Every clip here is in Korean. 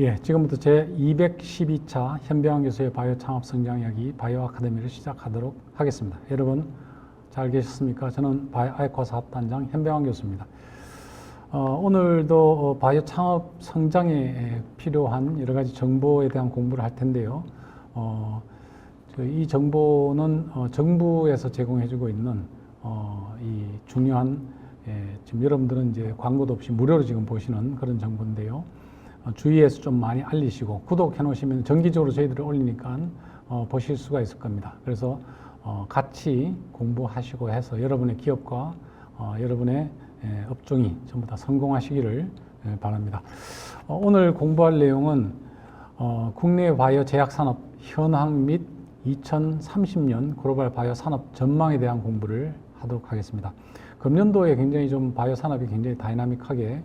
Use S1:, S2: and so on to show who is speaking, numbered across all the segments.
S1: 예, 지금부터 제 212차 현병환 교수의 바이오 창업 성장 이야기 바이오 아카데미를 시작하도록 하겠습니다. 여러분 잘 계셨습니까? 저는 바이오 아이코 사업단장 현병환 교수입니다. 오늘도 바이오 창업 성장에 필요한 여러 가지 정보에 대한 공부를 할 텐데요. 이 정보는 정부에서 제공해주고 있는 이 중요한 지금 여러분들은 이제 광고도 없이 무료로 지금 보시는 그런 정보인데요. 주위에서 좀 많이 알리시고 구독해 놓으시면 정기적으로 저희들이 올리니까 보실 수가 있을 겁니다. 그래서 같이 공부하시고 해서 여러분의 기업과 여러분의 업종이 전부 다 성공하시기를 바랍니다. 오늘 공부할 내용은 국내 바이오 제약 산업 현황 및 2030년 글로벌 바이오 산업 전망에 대한 공부를 하도록 하겠습니다. 금년도에 굉장히 좀 바이오 산업이 굉장히 다이나믹하게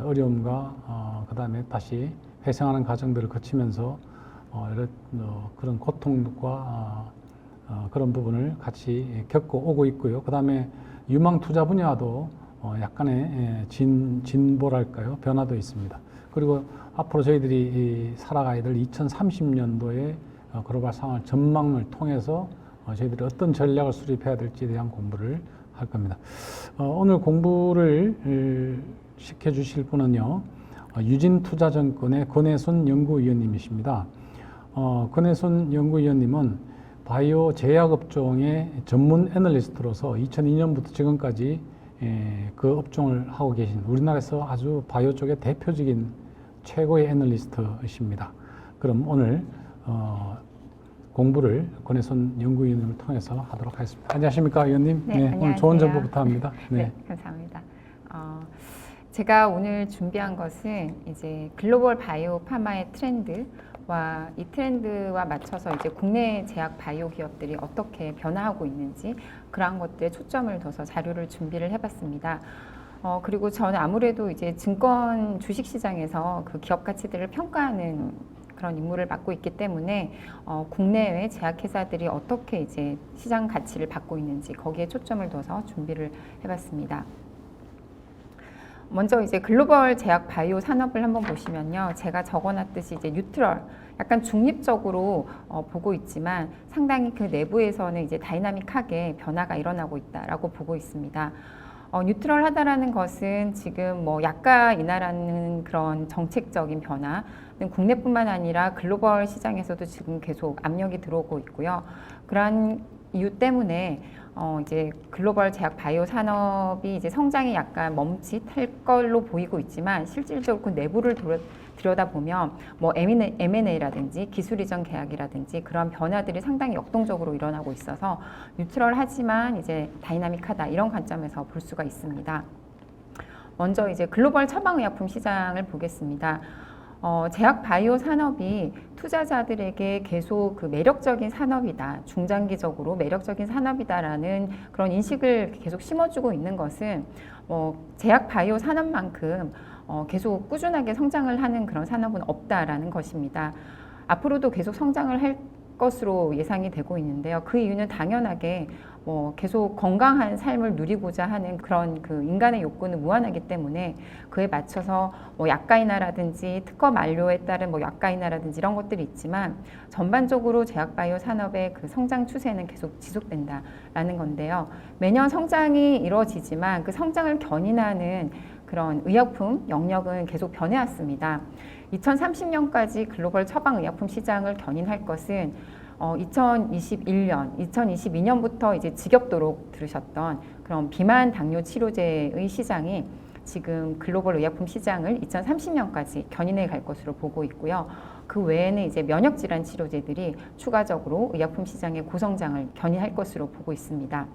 S1: 어려움과 그 다음에 다시 회생하는 과정들을 거치면서 그런 고통과 그런 부분을 같이 겪고 오고 있고요. 그 다음에 유망 투자 분야도 약간의 진보랄까요? 변화도 있습니다. 그리고 앞으로 저희들이 살아가야 될 2030년도의 글로벌 상황 전망을 통해서 저희들이 어떤 전략을 수립해야 될지에 대한 공부를 할 겁니다. 오늘 공부를 시켜주실 분은요, 유진투자증권의 권혜순 연구위원님이십니다. 권혜순 연구위원님은 바이오 제약업종의 전문 애널리스트로서 2002년부터 지금까지 그 업종을 하고 계신 우리나라에서 아주 바이오 쪽의 대표적인 최고의 애널리스트이십니다. 그럼 오늘 공부를 권혜순 연구위원님을 통해서 하도록 하겠습니다. 안녕하십니까, 위원님?
S2: 네, 안녕하세요.
S1: 오늘 좋은 정보부터 합니다.
S2: 네, 감사합니다. 제가 오늘 준비한 것은 이제 글로벌 바이오 파마의 트렌드와 이 트렌드와 맞춰서 이제 국내 제약 바이오 기업들이 어떻게 변화하고 있는지 그러한 것들에 초점을 둬서 자료를 준비를 해봤습니다. 그리고 저는 아무래도 이제 증권 주식 시장에서 그 기업 가치들을 평가하는 그런 임무를 맡고 있기 때문에 국내외 제약회사들이 어떻게 이제 시장 가치를 받고 있는지 거기에 초점을 둬서 준비를 해봤습니다. 먼저 이제 글로벌 제약 바이오 산업을 한번 보시면요, 제가 적어놨듯이 이제 뉴트럴, 약간 중립적으로 보고 있지만 상당히 그 내부에서는 이제 다이나믹하게 변화가 일어나고 있다라고 보고 있습니다. 뉴트럴하다라는 것은 지금 뭐 약가 인하라는 그런 정책적인 변화는 국내뿐만 아니라 글로벌 시장에서도 지금 계속 압력이 들어오고 있고요. 그러한 이유 때문에 이제 글로벌 제약 바이오 산업이 이제 성장이 약간 멈칫할 걸로 보이고 있지만 실질적으로 그 내부를 들여다보면 뭐 M&A라든지 기술 이전 계약이라든지 그런 변화들이 상당히 역동적으로 일어나고 있어서 뉴트럴하지만 이제 다이나믹하다 이런 관점에서 볼 수가 있습니다. 먼저 이제 글로벌 처방의약품 시장을 보겠습니다. 제약 바이오 산업이 투자자들에게 계속 그 매력적인 산업이다, 중장기적으로 매력적인 산업이다라는 그런 인식을 계속 심어주고 있는 것은 제약 바이오 산업만큼 계속 꾸준하게 성장을 하는 그런 산업은 없다라는 것입니다. 앞으로도 계속 성장을 할 것으로 예상이 되고 있는데요. 그 이유는 당연하게 계속 건강한 삶을 누리고자 하는 그런 그 인간의 욕구는 무한하기 때문에 그에 맞춰서 약가 인하라든지 특허 만료에 따른 약가 인하라든지 이런 것들이 있지만 전반적으로 제약 바이오 산업의 그 성장 추세는 계속 지속된다라는 건데요. 매년 성장이 이루어지지만 그 성장을 견인하는 그런 의약품 영역은 계속 변해왔습니다. 2030년까지 글로벌 처방의약품 시장을 견인할 것은 2021년, 2022년부터 이제 지겹도록 들으셨던 그런 비만 당뇨 치료제의 시장이 지금 글로벌 의약품 시장을 2030년까지 견인해 갈 것으로 보고 있고요. 그 외에는 이제 면역 질환 치료제들이 추가적으로 의약품 시장의 고성장을 견인할 것으로 보고 있습니다.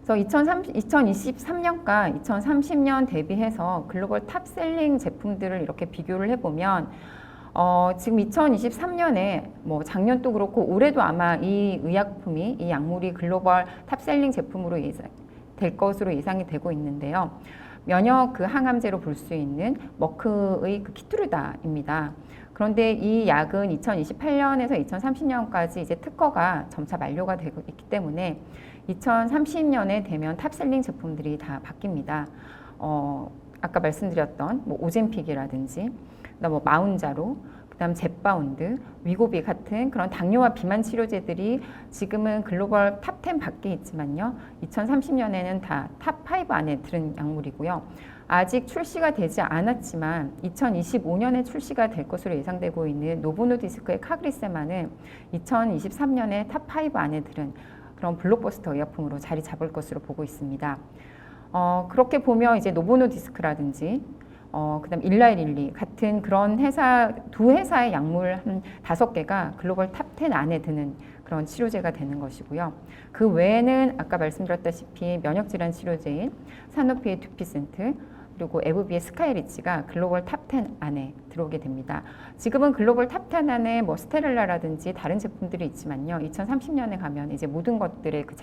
S2: 그래서 2023년과 2030년 대비해서 글로벌 탑셀링 제품들을 이렇게 비교를 해보면 지금 2023년에 작년도 그렇고 올해도 아마 이 의약품이 이 약물이 글로벌 탑셀링 제품으로 될 것으로 예상이 되고 있는데요. 면역 그 항암제로 볼 수 있는 머크의 그 키투르다입니다. 그런데 이 약은 2028년에서 2030년까지 이제 특허가 점차 만료가 되고 있기 때문에 2030년에 되면 탑셀링 제품들이 다 바뀝니다. 아까 말씀드렸던 오젬픽이라든지 그다음 뭐 마운자로, 그다음 젯바운드, 위고비 같은 그런 당뇨와 비만 치료제들이 지금은 글로벌 탑 10 밖에 있지만요. 2030년에는 다 탑 5 안에 들은 약물이고요. 아직 출시가 되지 않았지만 2025년에 출시가 될 것으로 예상되고 있는 노보노디스크의 카그리세마는 2023년에 탑 5 안에 들은 그런 블록버스터 의약품으로 자리 잡을 것으로 보고 있습니다. 그렇게 보면 이제 노보노디스크라든지 그다음 일라이릴리 같은 그런 회사, 두 회사의 약물 한 5개가 글로벌 탑 10 안에 드는 그런 치료제가 되는 것이고요. 그 외에는 아까 말씀드렸다시피 면역질환 치료제인 사노피의 듀피센트, 그리고 에브비의 스카이리치가 글로벌 탑 10 안에 들어오게 됩니다. 지금은 글로벌 탑 10 안에 뭐 스테렐라라든지 다른 제품들이 있지만요. 2030년에 가면 이제 모든 것들의 그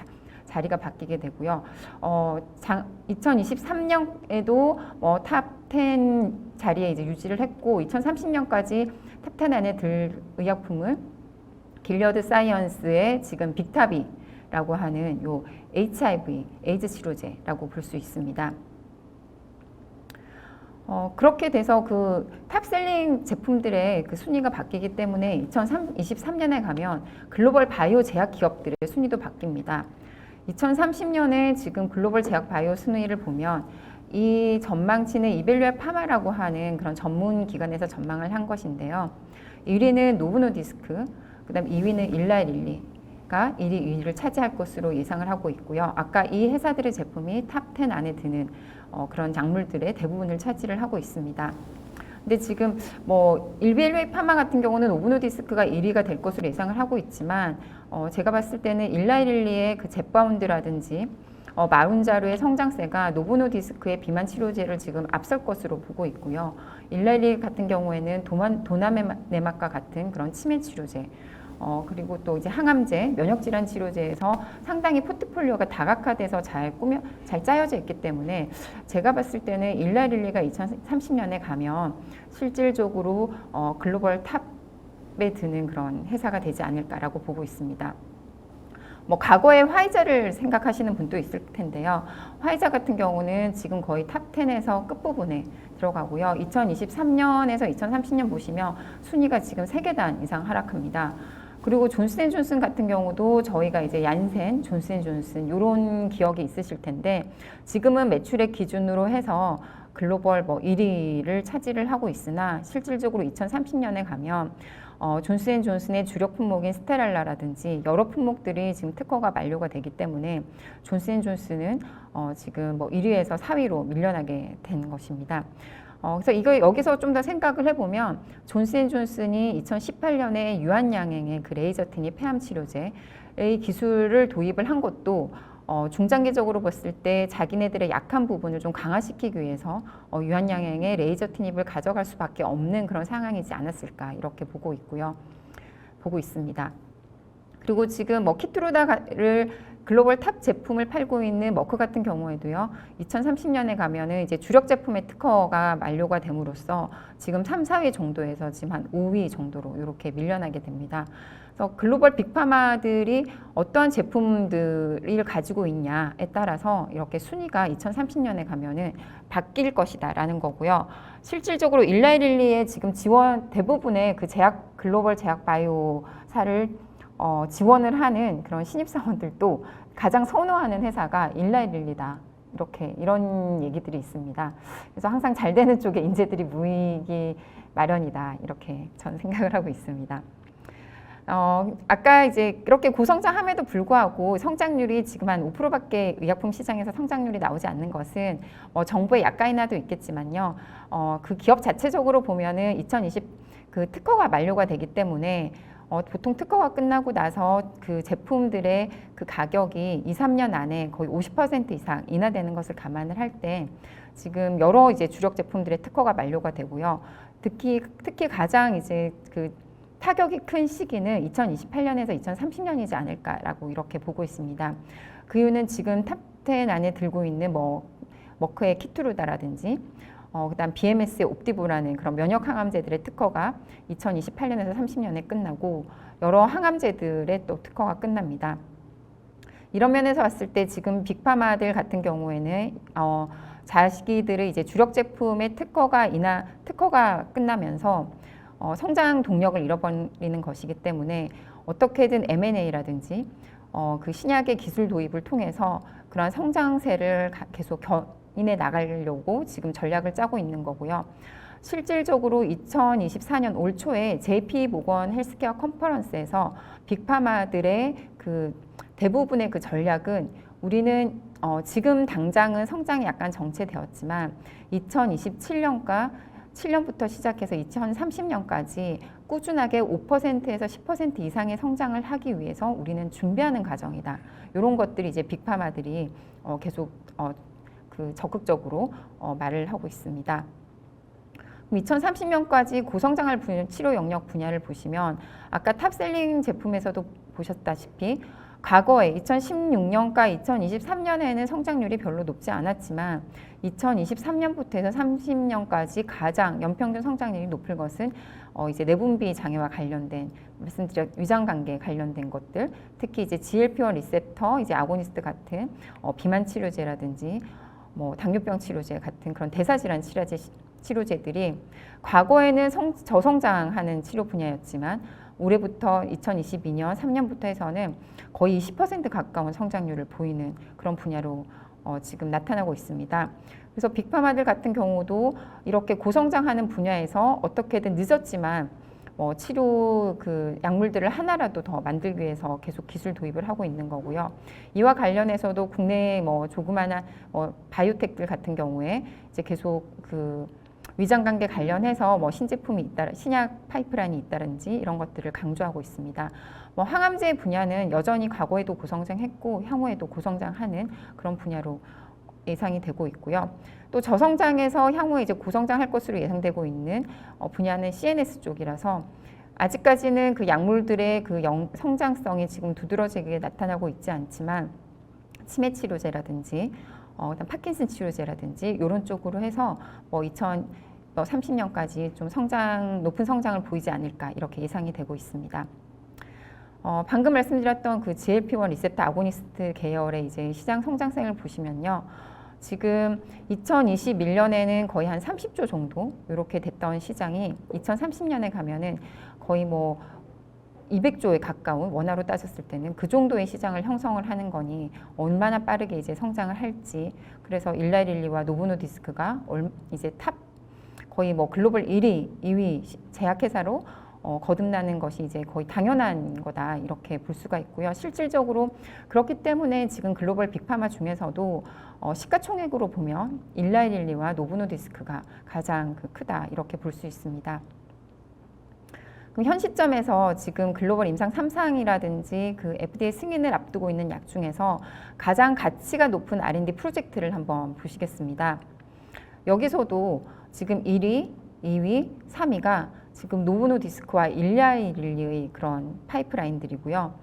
S2: 자리가 바뀌게 되고요. 2023년에도 탑 10 자리에 이제 유지를 했고 2030년까지 탑 10 안에 들 의약품은 길리어드 사이언스의 지금 빅타비라고 하는 요 HIV 에이즈 치료제라고 볼 수 있습니다. 그렇게 돼서 그 탑셀링 제품들의 그 순위가 바뀌기 때문에 2023년에 가면 글로벌 바이오 제약 기업들의 순위도 바뀝니다. 2030년에 지금 글로벌 제약 바이오 순위를 보면 이 전망치는 이벨류아 파마라고 하는 그런 전문 기관에서 전망을 한 것인데요. 1위는 노브노디스크, 그다음 2위는 일라릴리가 1위, 2위를 차지할 것으로 예상을 하고 있고요. 아까 이 회사들의 제품이 탑 10 안에 드는 그런 약물들의 대부분을 차지를 하고 있습니다. 근데 지금 뭐 일베일웨이 파마 같은 경우는 노브노디스크가 1위가 될 것으로 예상을 하고 있지만 제가 봤을 때는 일라이릴리의 그 젯바운드라든지 마운자루의 성장세가 노보노디스크의 비만 치료제를 지금 앞설 것으로 보고 있고요. 일라이릴리 같은 경우에는 도나네막과 같은 그런 치매 치료제, 그리고 또 이제 항암제, 면역질환 치료제에서 상당히 포트폴리오가 다각화돼서 잘 짜여져 있기 때문에 제가 봤을 때는 일라릴리가 2030년에 가면 실질적으로 글로벌 탑에 드는 그런 회사가 되지 않을까라고 보고 있습니다. 뭐 과거에 화이자를 생각하시는 분도 있을 텐데요. 화이자 같은 경우는 지금 거의 탑 10에서 끝부분에 들어가고요. 2023년에서 2030년 보시면 순위가 지금 3계단 이상 하락합니다. 그리고 존슨앤존슨 같은 경우도 저희가 이제 얀센, 존슨앤존슨 이런 기억이 있으실 텐데 지금은 매출액 기준으로 해서 글로벌 뭐 1위를 차지를 하고 있으나 실질적으로 2030년에 가면 존슨앤존슨의 주력 품목인 스테랄라라든지 여러 품목들이 지금 특허가 만료가 되기 때문에 존슨앤존슨은 지금 뭐 1위에서 4위로 밀려나게 된 것입니다. 그래서 이거 여기서 좀 더 생각을 해보면 존슨앤존슨이 2018년에 유한양행의 그 레이저 티닙 폐암 치료제의 기술을 도입을 한 것도 중장기적으로 봤을 때 자기네들의 약한 부분을 좀 강화시키기 위해서 유한양행의 레이저 티닙을 가져갈 수밖에 없는 그런 상황이지 않았을까 이렇게 보고 있습니다. 그리고 지금 뭐 키트루다를 글로벌 탑 제품을 팔고 있는 머크 같은 경우에도요. 2030년에 가면은 이제 주력 제품의 특허가 만료가 됨으로써 지금 3, 4위 정도에서 지금 한 5위 정도로 이렇게 밀려나게 됩니다. 그래서 글로벌 빅파마들이 어떠한 제품들을 가지고 있냐에 따라서 이렇게 순위가 2030년에 가면은 바뀔 것이다라는 거고요. 실질적으로 일라이릴리의 지금 지원 대부분의 그 글로벌 제약 바이오사를 지원을 하는 그런 신입사원들도 가장 선호하는 회사가 일라이릴리다. 이런 얘기들이 있습니다. 그래서 항상 잘 되는 쪽에 인재들이 모이기 마련이다. 이렇게 저는 생각을 하고 있습니다. 아까 이제 이렇게 고성장함에도 불구하고 성장률이 지금 한 5%밖에 의약품 시장에서 성장률이 나오지 않는 것은 정부의 약가 인하도 있겠지만요. 그 기업 자체적으로 보면은 2020 그 특허가 만료가 되기 때문에 보통 특허가 끝나고 나서 그 제품들의 그 가격이 2, 3년 안에 거의 50% 이상 인하되는 것을 감안을 할 때 지금 여러 이제 주력 제품들의 특허가 만료가 되고요. 특히 가장 이제 그 타격이 큰 시기는 2028년에서 2030년이지 않을까라고 이렇게 보고 있습니다. 그 이유는 지금 탑 10 안에 들고 있는 머크의 키트루다라든지 그다음 BMS의 옵디보라는 그런 면역 항암제들의 특허가 2028년에서 30년에 끝나고 여러 항암제들의 또 특허가 끝납니다. 이런 면에서 봤을 때 지금 빅파마들 같은 경우에는 자기들의 이제 주력 제품의 특허가 끝나면서 성장 동력을 잃어버리는 것이기 때문에 어떻게든 M&A라든지 그 신약의 기술 도입을 통해서 그러한 성장세를 계속 견인해 나가려고 지금 전략을 짜고 있는 거고요. 실질적으로 2024년 올 초에 JP 모건 헬스케어 컨퍼런스에서 빅파마들의 그 대부분의 그 전략은 우리는 지금 당장은 성장이 약간 정체되었지만 2027년부터 시작해서 2030년까지 꾸준하게 5%에서 10% 이상의 성장을 하기 위해서 우리는 준비하는 과정이다. 이런 것들이 이제 빅파마들이 계속 그 적극적으로 말을 하고 있습니다. 2030년까지 고성장할 치료 영역 분야를 보시면 아까 탑셀링 제품에서도 보셨다시피 과거에 2016년과 2023년에는 성장률이 별로 높지 않았지만 2023년부터 해서 30년까지 가장 연평균 성장률이 높을 것은 이제 내분비 장애와 관련된 말씀드린 위장관계 관련된 것들, 특히 이제 GLP-1 리셉터, 이제 아고니스트 같은 비만 치료제라든지 뭐 당뇨병 치료제 같은 그런 대사질환 치료제들이 과거에는 저성장하는 치료 분야였지만 올해부터 2022년 3년부터 해서는 거의 20% 가까운 성장률을 보이는 그런 분야로 지금 나타나고 있습니다. 그래서 빅파마들 같은 경우도 이렇게 고성장하는 분야에서 어떻게든 늦었지만 치료 그 약물들을 하나라도 더 만들기 위해서 계속 기술 도입을 하고 있는 거고요. 이와 관련해서도 국내 조그마한 바이오텍들 같은 경우에 이제 계속 그 위장관계 관련해서 신제품이 있다, 신약 파이프라인이 있다든지 이런 것들을 강조하고 있습니다. 항암제 분야는 여전히 과거에도 고성장했고 향후에도 고성장하는 그런 분야로 예상이 되고 있고요. 또 저성장에서 향후에 이제 고성장할 것으로 예상되고 있는 분야는 CNS 쪽이라서 아직까지는 그 약물들의 그 성장성이 지금 두드러지게 나타나고 있지 않지만 치매 치료제라든지 그다음 파킨슨 치료제라든지 이런 쪽으로 해서 2030년까지 좀 높은 성장을 보이지 않을까 이렇게 예상이 되고 있습니다. 방금 말씀드렸던 그 GLP-1 리셉터 아고니스트 계열의 이제 시장 성장성을 보시면요. 지금 2021년에는 거의 한 30조 정도 이렇게 됐던 시장이 2030년에 가면은 거의 200조에 가까운 원화로 따졌을 때는 그 정도의 시장을 형성을 하는 거니 얼마나 빠르게 이제 성장을 할지. 그래서 일라이릴리와 노보노디스크가 이제 거의 글로벌 1위, 2위 제약회사로 거듭나는 것이 이제 거의 당연한 거다 이렇게 볼 수가 있고요. 실질적으로 그렇기 때문에 지금 글로벌 빅파마 중에서도 시가총액으로 보면 일라이릴리와 노보노디스크가 가장 크다 이렇게 볼 수 있습니다. 그럼 현 시점에서 지금 글로벌 임상 3상이라든지 그 FDA 승인을 앞두고 있는 약 중에서 가장 가치가 높은 R&D 프로젝트를 한번 보시겠습니다. 여기서도 지금 1위, 2위, 3위가 지금 노보노디스크와 일라이릴리의 그런 파이프라인들이고요.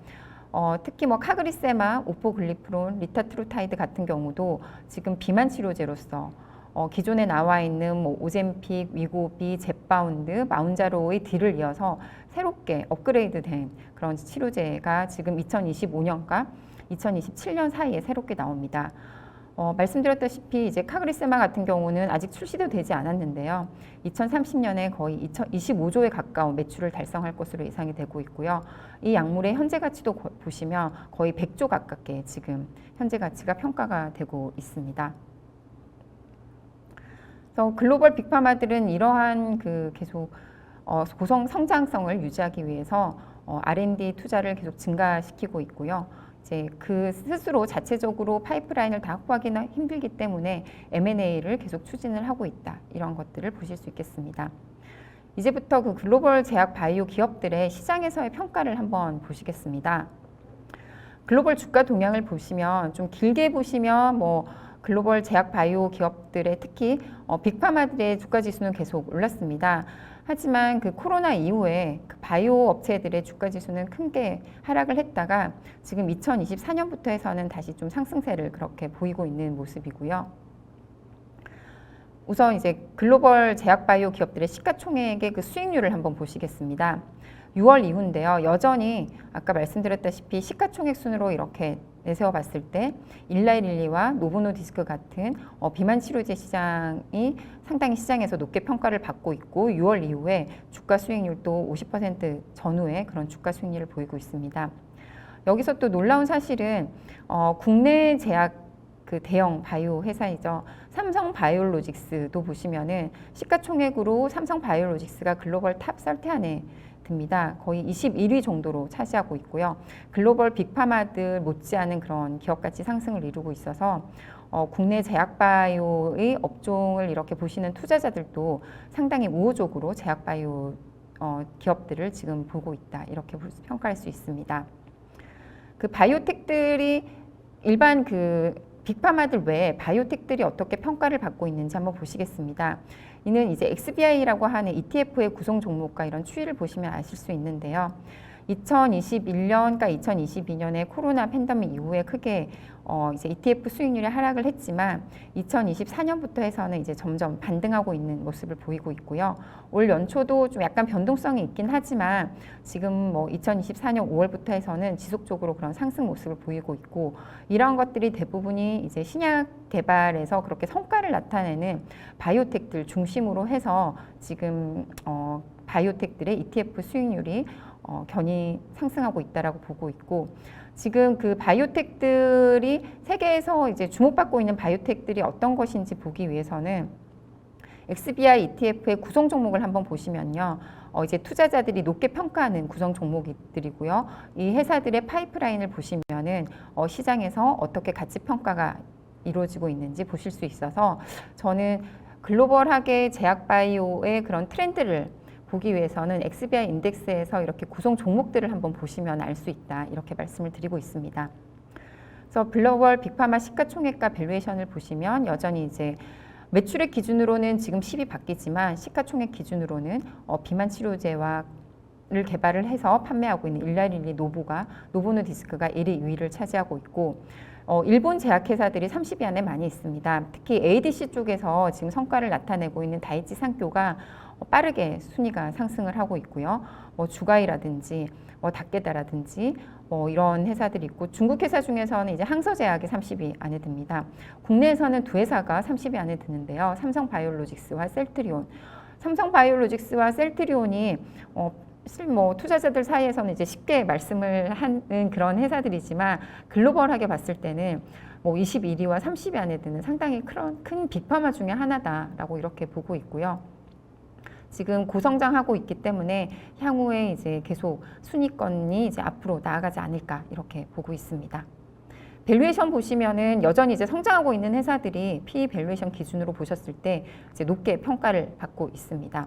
S2: 특히 카그리세마, 오포글리프론, 리타트루타이드 같은 경우도 지금 비만 치료제로서 기존에 나와 있는 오젬픽, 위고비, 젯바운드, 마운자로의 뒤를 이어서 새롭게 업그레이드된 그런 치료제가 지금 2025년과 2027년 사이에 새롭게 나옵니다. 말씀드렸다시피 이제 카그리세마 같은 경우는 아직 출시도 되지 않았는데요. 2030년에 거의 25조에 가까운 매출을 달성할 것으로 예상이 되고 있고요. 이 약물의 현재 가치도 보시면 거의 100조 가깝게 지금 현재 가치가 평가가 되고 있습니다. 그래서 글로벌 빅파마들은 이러한 계속 성장성을 유지하기 위해서 R&D 투자를 계속 증가시키고 있고요. 이제 그 스스로 자체적으로 파이프라인을 다 확보하기는 힘들기 때문에 M&A를 계속 추진을 하고 있다. 이런 것들을 보실 수 있겠습니다. 이제부터 그 글로벌 제약 바이오 기업들의 시장에서의 평가를 한번 보시겠습니다. 글로벌 주가 동향을 보시면 좀 길게 보시면 글로벌 제약 바이오 기업들의 특히 빅파마들의 주가 지수는 계속 올랐습니다. 하지만 그 코로나 이후에 그 바이오 업체들의 주가 지수는 크게 하락을 했다가 지금 2024년부터 해서는 다시 좀 상승세를 그렇게 보이고 있는 모습이고요. 우선 이제 글로벌 제약 바이오 기업들의 시가총액의 그 수익률을 한번 보시겠습니다. 6월 이후인데요. 여전히 아까 말씀드렸다시피 시가총액 순으로 이렇게 내세워 봤을 때 일라일릴리와 노보노디스크 같은 비만 치료제 시장이 상당히 시장에서 높게 평가를 받고 있고 6월 이후에 주가 수익률도 50% 전후의 그런 주가 수익률을 보이고 있습니다. 여기서 또 놀라운 사실은 국내 제약 그 대형 바이오 회사이죠. 삼성바이오로직스도 보시면은 시가총액으로 삼성바이오로직스가 글로벌 탑 30 안에 듭니다. 거의 21위 정도로 차지하고 있고요. 글로벌 빅파마들 못지않은 그런 기업가치 상승을 이루고 있어서 국내 제약바이오의 업종을 이렇게 보시는 투자자들도 상당히 우호적으로 제약바이오 기업들을 지금 보고 있다. 이렇게 평가할 수 있습니다. 그 바이오텍들이 일반 그 빅파마들 외에 바이오텍들이 어떻게 평가를 받고 있는지 한번 보시겠습니다. 이는 이제 XBI라고 하는 ETF의 구성 종목과 이런 추이를 보시면 아실 수 있는데요. 2021년과 2022년에 코로나 팬데믹 이후에 크게 이제 ETF 수익률이 하락을 했지만 2024년부터 해서는 이제 점점 반등하고 있는 모습을 보이고 있고요. 올 연초도 좀 약간 변동성이 있긴 하지만 지금 뭐 2024년 5월부터 해서는 지속적으로 그런 상승 모습을 보이고 있고 이러한 것들이 대부분이 이제 신약 개발에서 그렇게 성과를 나타내는 바이오텍들 중심으로 해서 지금 바이오텍들의 ETF 수익률이 견이 상승하고 있다라고 보고 있고 지금 그 바이오텍들이 세계에서 이제 주목받고 있는 바이오텍들이 어떤 것인지 보기 위해서는 XBI ETF의 구성 종목을 한번 보시면요. 이제 투자자들이 높게 평가하는 구성 종목들이고요. 이 회사들의 파이프라인을 보시면은 시장에서 어떻게 가치 평가가 이루어지고 있는지 보실 수 있어서 저는 글로벌하게 제약바이오의 그런 트렌드를 보기 위해서는 XBI 인덱스에서 이렇게 구성 종목들을 한번 보시면 알 수 있다. 이렇게 말씀을 드리고 있습니다. 그래서 글로벌 빅파마 시가총액과 밸류에이션을 보시면 여전히 이제 매출액 기준으로는 지금 10이 바뀌지만 시가총액 기준으로는 비만 치료제와 를 개발을 해서 판매하고 있는 일라릴리 노보노디스크가 1위, 2위를 차지하고 있고 일본 제약회사들이 30위 안에 많이 있습니다. 특히 ADC 쪽에서 지금 성과를 나타내고 있는 다이치 산교가 빠르게 순위가 상승을 하고 있고요. 주가이라든지 다케다라든지 이런 회사들이 있고 중국 회사 중에서는 이제 항서제약이 30위 안에 듭니다. 국내에서는 두 회사가 30위 안에 드는데요. 삼성바이오로직스와 셀트리온. 삼성바이오로직스와 셀트리온이 투자자들 사이에서는 이제 쉽게 말씀을 하는 그런 회사들이지만 글로벌하게 봤을 때는 21위와 30위 안에 드는 상당히 큰 빅파마 중에 하나다라고 이렇게 보고 있고요. 지금 고성장하고 있기 때문에 향후에 이제 계속 순위권이 이제 앞으로 나아가지 않을까 이렇게 보고 있습니다. 밸류에이션 보시면은 여전히 이제 성장하고 있는 회사들이 PE 밸류에이션 기준으로 보셨을 때 이제 높게 평가를 받고 있습니다.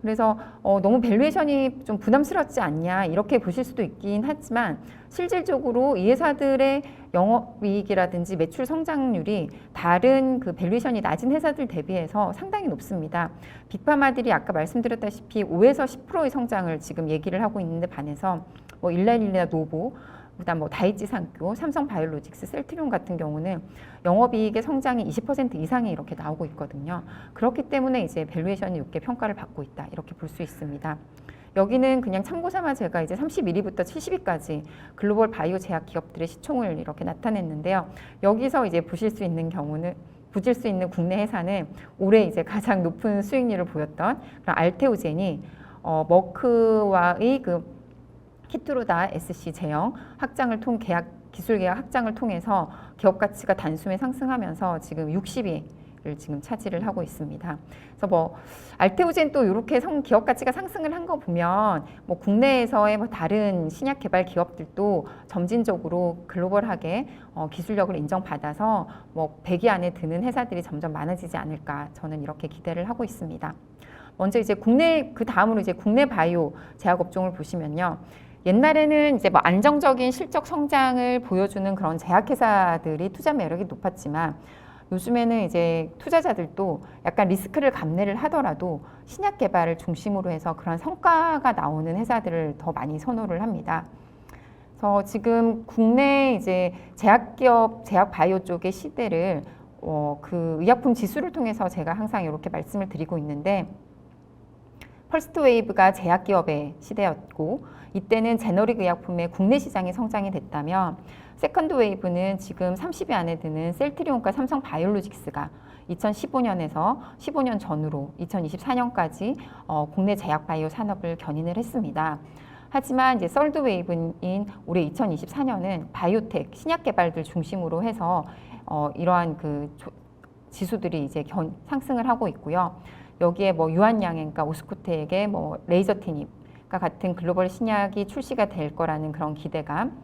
S2: 그래서 너무 밸류에이션이 좀 부담스럽지 않냐 이렇게 보실 수도 있긴 하지만 실질적으로 이 회사들의 영업이익이라든지 매출 성장률이 다른 그 밸류에이션이 낮은 회사들 대비해서 상당히 높습니다. 빅파마들이 아까 말씀드렸다시피 5에서 10%의 성장을 지금 얘기를 하고 있는데 반해서 일라릴리나 노보 그다음 다이치 산교, 삼성바이오로직스, 셀트리온 같은 경우는 영업이익의 성장이 20% 이상이 이렇게 나오고 있거든요. 그렇기 때문에 이제 밸류에이션이 높게 평가를 받고 있다 이렇게 볼 수 있습니다. 여기는 그냥 참고 삼아 제가 이제 31위부터 70위까지 글로벌 바이오 제약 기업들의 시총을 이렇게 나타냈는데요. 여기서 이제 보실 수 있는 국내 회사는 올해 이제 가장 높은 수익률을 보였던 그런 알테오젠이 머크와의 그 키트루다 SC 제형 확장을 기술 계약 확장을 통해서 기업 가치가 단숨에 상승하면서 지금 60위를 지금 차지를 하고 있습니다. 그래서 알테오젠 또 이렇게 기업 가치가 상승을 한 거 보면 국내에서의 다른 신약 개발 기업들도 점진적으로 글로벌하게 기술력을 인정받아서 100위 안에 드는 회사들이 점점 많아지지 않을까 저는 이렇게 기대를 하고 있습니다. 먼저 이제 그 다음으로 이제 국내 바이오 제약 업종을 보시면요. 옛날에는 이제 안정적인 실적 성장을 보여주는 그런 제약회사들이 투자 매력이 높았지만 요즘에는 이제 투자자들도 약간 리스크를 감내를 하더라도 신약 개발을 중심으로 해서 그런 성과가 나오는 회사들을 더 많이 선호를 합니다. 그래서 지금 국내 이제 제약기업, 제약바이오 쪽의 시대를 그 의약품 지수를 통해서 제가 항상 이렇게 말씀을 드리고 있는데 퍼스트 웨이브가 제약 기업의 시대였고 이때는 제너릭 의약품의 국내 시장이 성장이 됐다면 세컨드 웨이브는 지금 30위 안에 드는 셀트리온과 삼성 바이오로직스가 2015년에서 15년 전으로 2024년까지 국내 제약 바이오 산업을 견인을 했습니다. 하지만 이제 썰드 웨이브인 올해 2024년은 바이오텍 신약 개발들 중심으로 해서 이러한 그 지수들이 이제 상승을 하고 있고요. 여기에 뭐 유한양행과 오스코텍의 뭐 레이저티닙과 같은 글로벌 신약이 출시가 될 거라는 그런 기대감,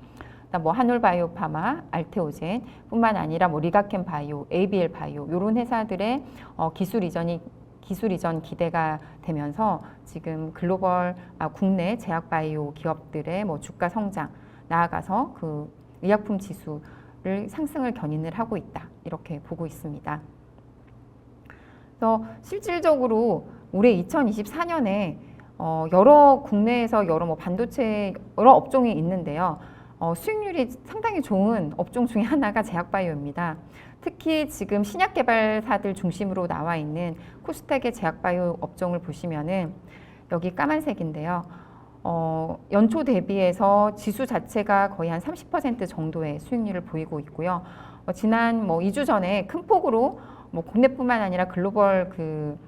S2: 뭐 한올바이오파마, 알테오젠 뿐만 아니라 뭐 리가켄 바이오, ABL 바이오 이런 회사들의 기술 이전 기대가 되면서 지금 국내 제약 바이오 기업들의 뭐 주가 성장 나아가서 그 의약품 지수를 상승을 견인을 하고 있다 이렇게 보고 있습니다. 그래서 실질적으로 올해 2024년에 국내에서 여러 뭐 반도체 여러 업종이 있는데요. 수익률이 상당히 좋은 업종 중에 하나가 제약바이오입니다. 특히 지금 신약 개발사들 중심으로 나와 있는 코스닥의 제약바이오 업종을 보시면은 여기 까만색인데요. 연초 대비해서 지수 자체가 거의 한 30% 정도의 수익률을 보이고 있고요. 지난 2주 전에 큰 폭으로 국내뿐만 아니라 글로벌 그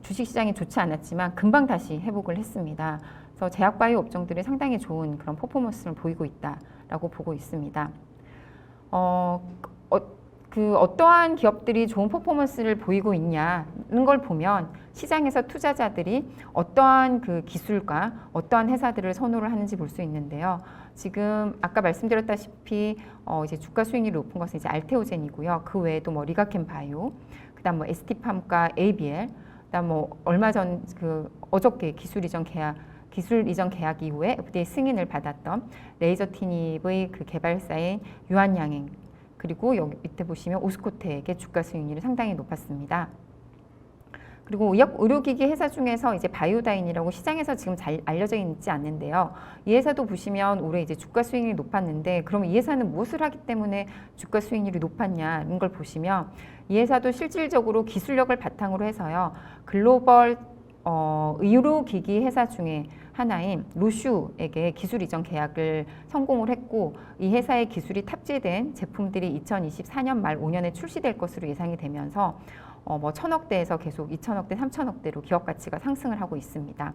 S2: 주식시장이 좋지 않았지만 금방 다시 회복을 했습니다. 그래서 제약바이오 업종들이 상당히 좋은 그런 퍼포먼스를 보이고 있다라고 보고 있습니다. 어떠한 기업들이 좋은 퍼포먼스를 보이고 있냐는 걸 보면 시장에서 투자자들이 어떠한 그 기술과 어떠한 회사들을 선호를 하는지 볼 수 있는데요. 지금 아까 말씀드렸다시피 이제 주가 수익률이 높은 것은 이제 알테오젠이고요. 그 외에도 뭐 리가켄 바이오, 그다음 뭐 ST팜과 ABL, 그다음 뭐 얼마 전 그 어저께 기술 이전 계약 이후에 FDA 승인을 받았던 레이저티닙의 그 개발사인 유한양행, 그리고 여기 밑에 보시면 오스코텍의 주가 수익률이 상당히 높았습니다. 그리고 의료기기 회사 중에서 이제 바이오다인이라고 시장에서 지금 잘 알려져 있지 않는데요. 이 회사도 보시면 올해 이제 주가 수익률이 높았는데, 그럼 이 회사는 무엇을 하기 때문에 주가 수익률이 높았냐는 걸 보시면 이 회사도 실질적으로 기술력을 바탕으로 해서요. 글로벌 의료기기 회사 중에 하나인 로슈에게 기술 이전 계약을 성공을 했고, 이 회사의 기술이 탑재된 제품들이 2024년 말 5년에 출시될 것으로 예상이 되면서 뭐 1,000억대에서 계속 2,000억대, 3,000억대로 기업 가치가 상승을 하고 있습니다.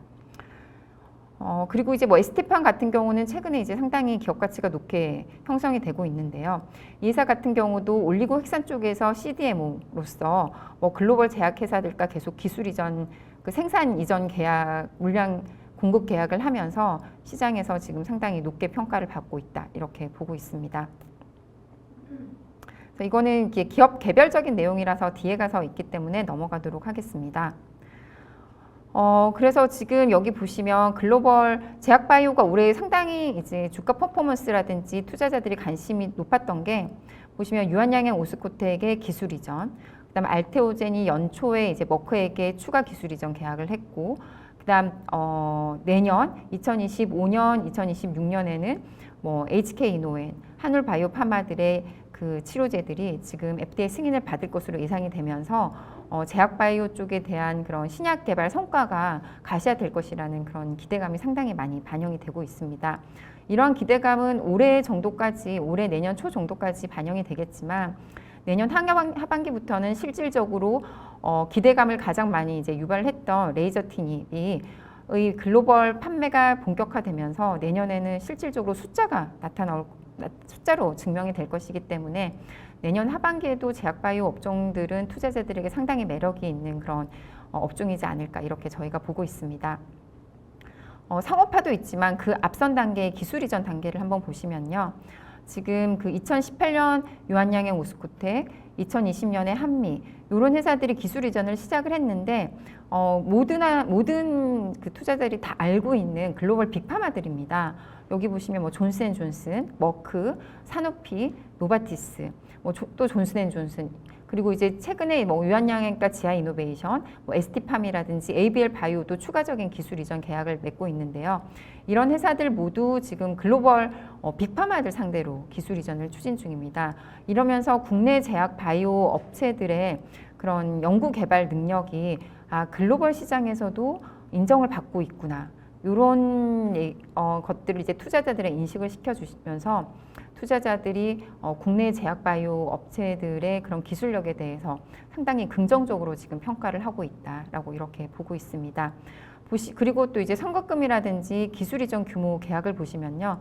S2: 그리고 이제 뭐 ST팜 같은 경우는 최근에 이제 상당히 기업 가치가 높게 형성이 되고 있는데요. 이 회사 같은 경우도 올리고 핵산 쪽에서 CDMO로서 뭐 글로벌 제약회사들과 계속 기술 이전, 그 생산 이전 계약, 물량 공급 계약을 하면서 시장에서 지금 상당히 높게 평가를 받고 있다 이렇게 보고 있습니다. 그래서 이거는 기업 개별적인 내용이라서 뒤에 가서 있기 때문에 넘어가도록 하겠습니다. 그래서 지금 여기 보시면 글로벌 제약바이오가 올해 상당히 이제 주가 퍼포먼스라든지 투자자들이 관심이 높았던 게, 보시면 유한양행 오스코텍의 기술 이전, 그다음 알테오젠이 연초에 이제 머크에게 추가 기술 이전 계약을 했고, 그다음 내년 2025년, 2026년에는 뭐 HK 이노엔, 한울 바이오파마들의 그 치료제들이 지금 FDA 승인을 받을 것으로 예상이 되면서 제약바이오 쪽에 대한 그런 신약 개발 성과가 가시화될 것이라는 그런 기대감이 상당히 많이 반영이 되고 있습니다. 이러한 기대감은 올해 내년 초 정도까지 반영이 되겠지만, 내년 하반기부터는 실질적으로 기대감을 가장 많이 이제 유발했던 레이저티닙이 글로벌 판매가 본격화되면서 내년에는 실질적으로 숫자로 증명이 될 것이기 때문에 내년 하반기에도 제약바이오 업종들은 투자자들에게 상당히 매력이 있는 그런 업종이지 않을까 이렇게 저희가 보고 있습니다. 상업화도 있지만 그 앞선 단계의 기술 이전 단계를 한번 보시면요. 지금 그 2018년 유한양행 오스코텍, 2020년에 한미 이런 회사들이 기술 이전을 시작을 했는데 모든 그 투자자들이 다 알고 있는 글로벌 빅파마들입니다. 여기 보시면 뭐 존슨앤존슨, 머크, 사노피, 노바티스, 또 존슨앤존슨, 그리고 이제 최근에 뭐 유한양행과 지아이노베이션, 뭐 ST팜이라든지 ABL 바이오도 추가적인 기술 이전 계약을 맺고 있는데요. 이런 회사들 모두 지금 글로벌 빅파마들 상대로 기술 이전을 추진 중입니다. 이러면서 국내 제약 바이오 업체들의 그런 연구 개발 능력이 글로벌 시장에서도 인정을 받고 있구나. 이런 것들을 이제 투자자들의 인식을 시켜주시면서 투자자들이 국내 제약바이오 업체들의 그런 기술력에 대해서 상당히 긍정적으로 지금 평가를 하고 있다라고 이렇게 보고 있습니다. 그리고 또 이제 선급금이라든지 기술 이전 규모 계약을 보시면요,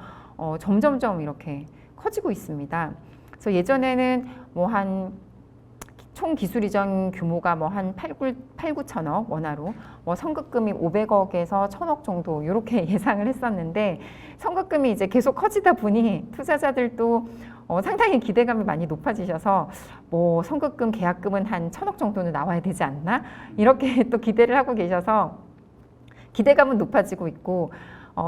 S2: 점점점 이렇게 커지고 있습니다. 그래서 예전에는 뭐 한 총 기술 이전 규모가 뭐 한 8,9천억 원화로 뭐 선급금이 500억에서 1,000억 정도 이렇게 예상을 했었는데 선급금이 이제 계속 커지다 보니 투자자들도 상당히 기대감이 많이 높아지셔서 뭐 선급금 계약금은 한 1,000억 정도는 나와야 되지 않나 이렇게 또 기대를 하고 계셔서 기대감은 높아지고 있고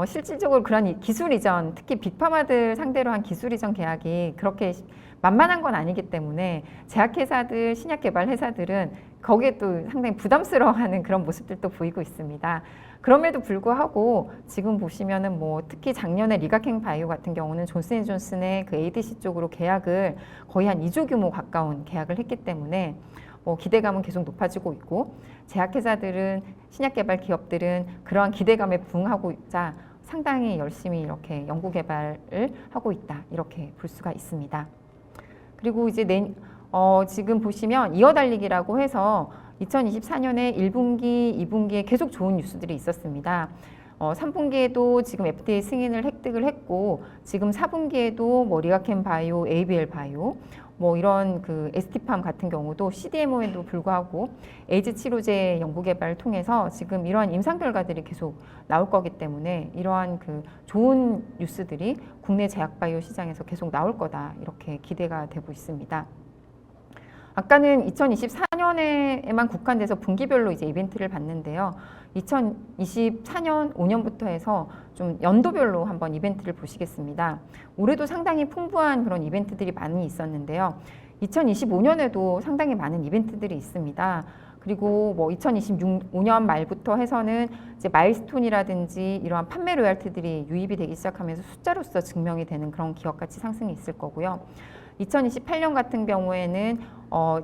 S2: 실질적으로 그런 기술 이전, 특히 빅파마들 상대로 한 기술 이전 계약이 그렇게 만만한 건 아니기 때문에 제약회사들, 신약개발 회사들은 거기에 또 상당히 부담스러워하는 그런 모습들도 보이고 있습니다. 그럼에도 불구하고 지금 보시면은 뭐 특히 작년에 리가켄 바이오 같은 경우는 존슨앤존슨의 그 ADC 쪽으로 계약을 거의 한 2조 규모 가까운 계약을 했기 때문에 기대감은 계속 높아지고 있고 제약회사들은 신약개발 기업들은 그러한 기대감에 부응하고 있자 상당히 열심히 이렇게 연구개발을 하고 있다 이렇게 볼 수가 있습니다. 그리고 이제 지금 보시면 이어달리기라고 해서 2024년에 1분기, 2분기에 계속 좋은 뉴스들이 있었습니다. 3분기에도 지금 FDA 승인을 획득을 했고 지금 4분기에도 뭐 리가켄 바이오, ABL 바이오 뭐 이런 그 ST팜 같은 경우도 CDMO에도 불구하고 에이즈 치료제 연구 개발을 통해서 지금 이러한 임상 결과들이 계속 나올 거기 때문에 이러한 그 좋은 뉴스들이 국내 제약 바이오 시장에서 계속 나올 거다 이렇게 기대가 되고 있습니다. 아까는 2024년에만 국한돼서 분기별로 이제 이벤트를 봤는데요. 2024년 5년부터 해서 좀 연도별로 한번 이벤트를 보시겠습니다. 올해도 상당히 풍부한 그런 이벤트들이 많이 있었는데요. 2025년에도 상당히 많은 이벤트들이 있습니다. 그리고 뭐 2025년 말부터 해서는 이제 마일스톤이라든지 이러한 판매 로열티들이 유입이 되기 시작하면서 숫자로서 증명이 되는 그런 기업 가치 상승이 있을 거고요. 2028년 같은 경우에는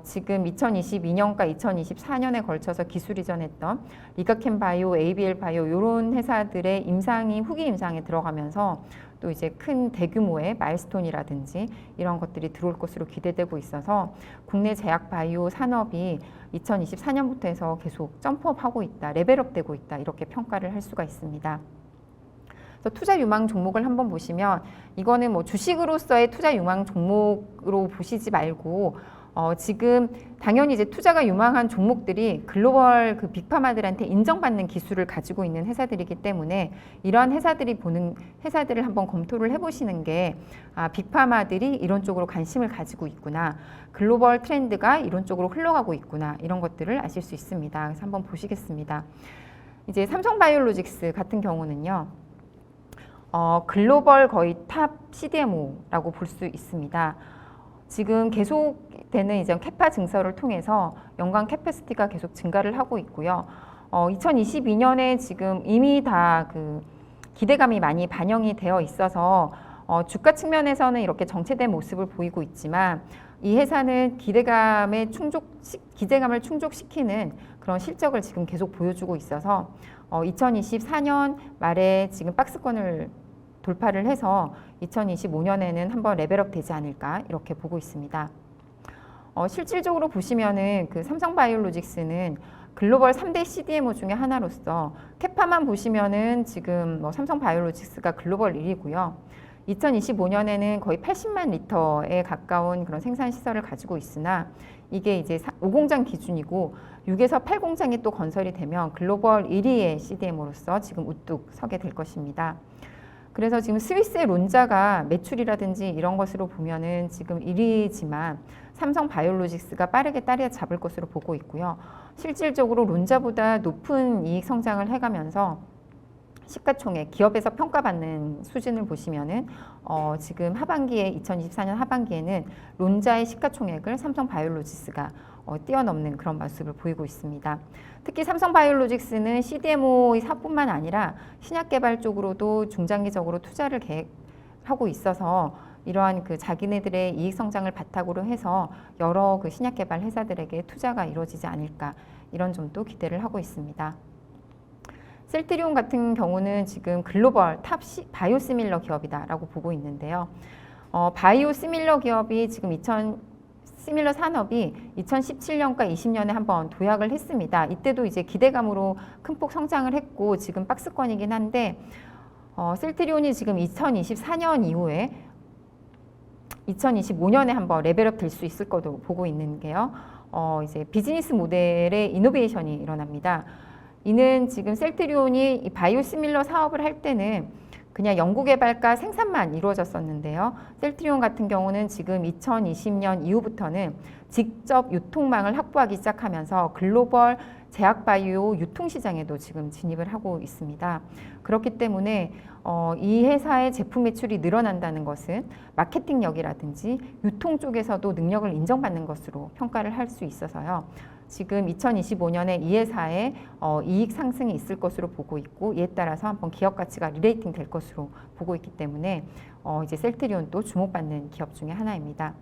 S2: 지금 2022년과 2024년에 걸쳐서 기술 이전했던 리가켄 바이오, ABL 바이오 이런 회사들의 임상이 후기 임상에 들어가면서 또 이제 큰 대규모의 마일스톤이라든지 이런 것들이 들어올 것으로 기대되고 있어서 국내 제약 바이오 산업이 2024년부터 해서 계속 점프업하고 있다, 레벨업되고 있다 이렇게 평가를 할 수가 있습니다. 투자 유망 종목을 한번 보시면 이거는 뭐 주식으로서의 투자 유망 종목으로 보시지 말고 지금 당연히 이제 투자가 유망한 종목들이 글로벌 그 빅파마들한테 인정받는 기술을 가지고 있는 회사들이기 때문에 이러한 회사들이 보는 회사들을 한번 검토를 해보시는 게 빅파마들이 이런 쪽으로 관심을 가지고 있구나, 글로벌 트렌드가 이런 쪽으로 흘러가고 있구나 이런 것들을 아실 수 있습니다. 그래서 한번 보시겠습니다. 이제 삼성바이오로직스 같은 경우는요. 글로벌 거의 탑 CDMO라고 볼 수 있습니다. 지금 계속되는 이제 캐파 증설을 통해서 연간 캐패시티가 계속 증가를 하고 있고요. 2022년에 지금 이미 다 그 기대감이 많이 반영이 되어 있어서 주가 측면에서는 이렇게 정체된 모습을 보이고 있지만 이 회사는 기대감을 충족시키는 그런 실적을 지금 계속 보여주고 있어서 2024년 말에 지금 박스권을 돌파를 해서 2025년에는 한번 레벨업 되지 않을까 이렇게 보고 있습니다. 실질적으로 보시면은 그 삼성바이오로직스는 글로벌 3대 CDMO 중에 하나로서 캐파만 보시면은 지금 뭐 삼성바이오로직스가 글로벌 1위고요. 2025년에는 거의 80만 리터에 가까운 그런 생산 시설을 가지고 있으나 이게 이제 5공장 기준이고 6에서 8공장이 또 건설이 되면 글로벌 1위의 CDMO로서 지금 우뚝 서게 될 것입니다. 그래서 지금 스위스의 론자가 매출이라든지 이런 것으로 보면은 지금 1위지만 삼성바이오로직스가 빠르게 따라잡을 것으로 보고 있고요. 실질적으로 론자보다 높은 이익 성장을 해가면서 시가총액, 기업에서 평가받는 수준을 보시면은 지금 하반기에 2024년 하반기에는 론자의 시가총액을 삼성바이오로직스가 뛰어넘는 그런 모습을 보이고 있습니다. 특히 삼성바이오로직스는 CDMO 사뿐만 아니라 신약개발 쪽으로도 중장기적으로 투자를 계획하고 있어서 이러한 그 자기네들의 이익 성장을 바탕으로 해서 여러 그 신약개발 회사들에게 투자가 이루어지지 않을까 이런 점도 기대를 하고 있습니다. 셀트리온 같은 경우는 지금 글로벌 탑 바이오시밀러 기업이다라고 보고 있는데요. 바이오시밀러 기업이 지금 시밀러 산업이 2017년과 20년에 한번 도약을 했습니다. 이때도 이제 기대감으로 큰 폭 성장을 했고 지금 박스권이긴 한데 셀트리온이 지금 2024년 이후에 2025년에 한번 레벨업 될 수 있을 거로 보고 있는 게요. 이제 비즈니스 모델의 이노베이션이 일어납니다. 이는 지금 셀트리온이 이 바이오시밀러 사업을 할 때는 그냥 연구개발과 생산만 이루어졌었는데요. 셀트리온 같은 경우는 지금 2020년 이후부터는 직접 유통망을 확보하기 시작하면서 글로벌 제약바이오 유통시장에도 지금 진입을 하고 있습니다. 그렇기 때문에 이 회사의 제품 매출이 늘어난다는 것은 마케팅력이라든지 유통 쪽에서도 능력을 인정받는 것으로 평가를 할 수 있어서요. 지금 2025년에 이 회사의 이익 상승이 있을 것으로 보고 있고 이에 따라서 한번 기업 가치가 리레이팅 될 것으로 보고 있기 때문에 이제 셀트리온도 주목받는 기업 중에 하나입니다.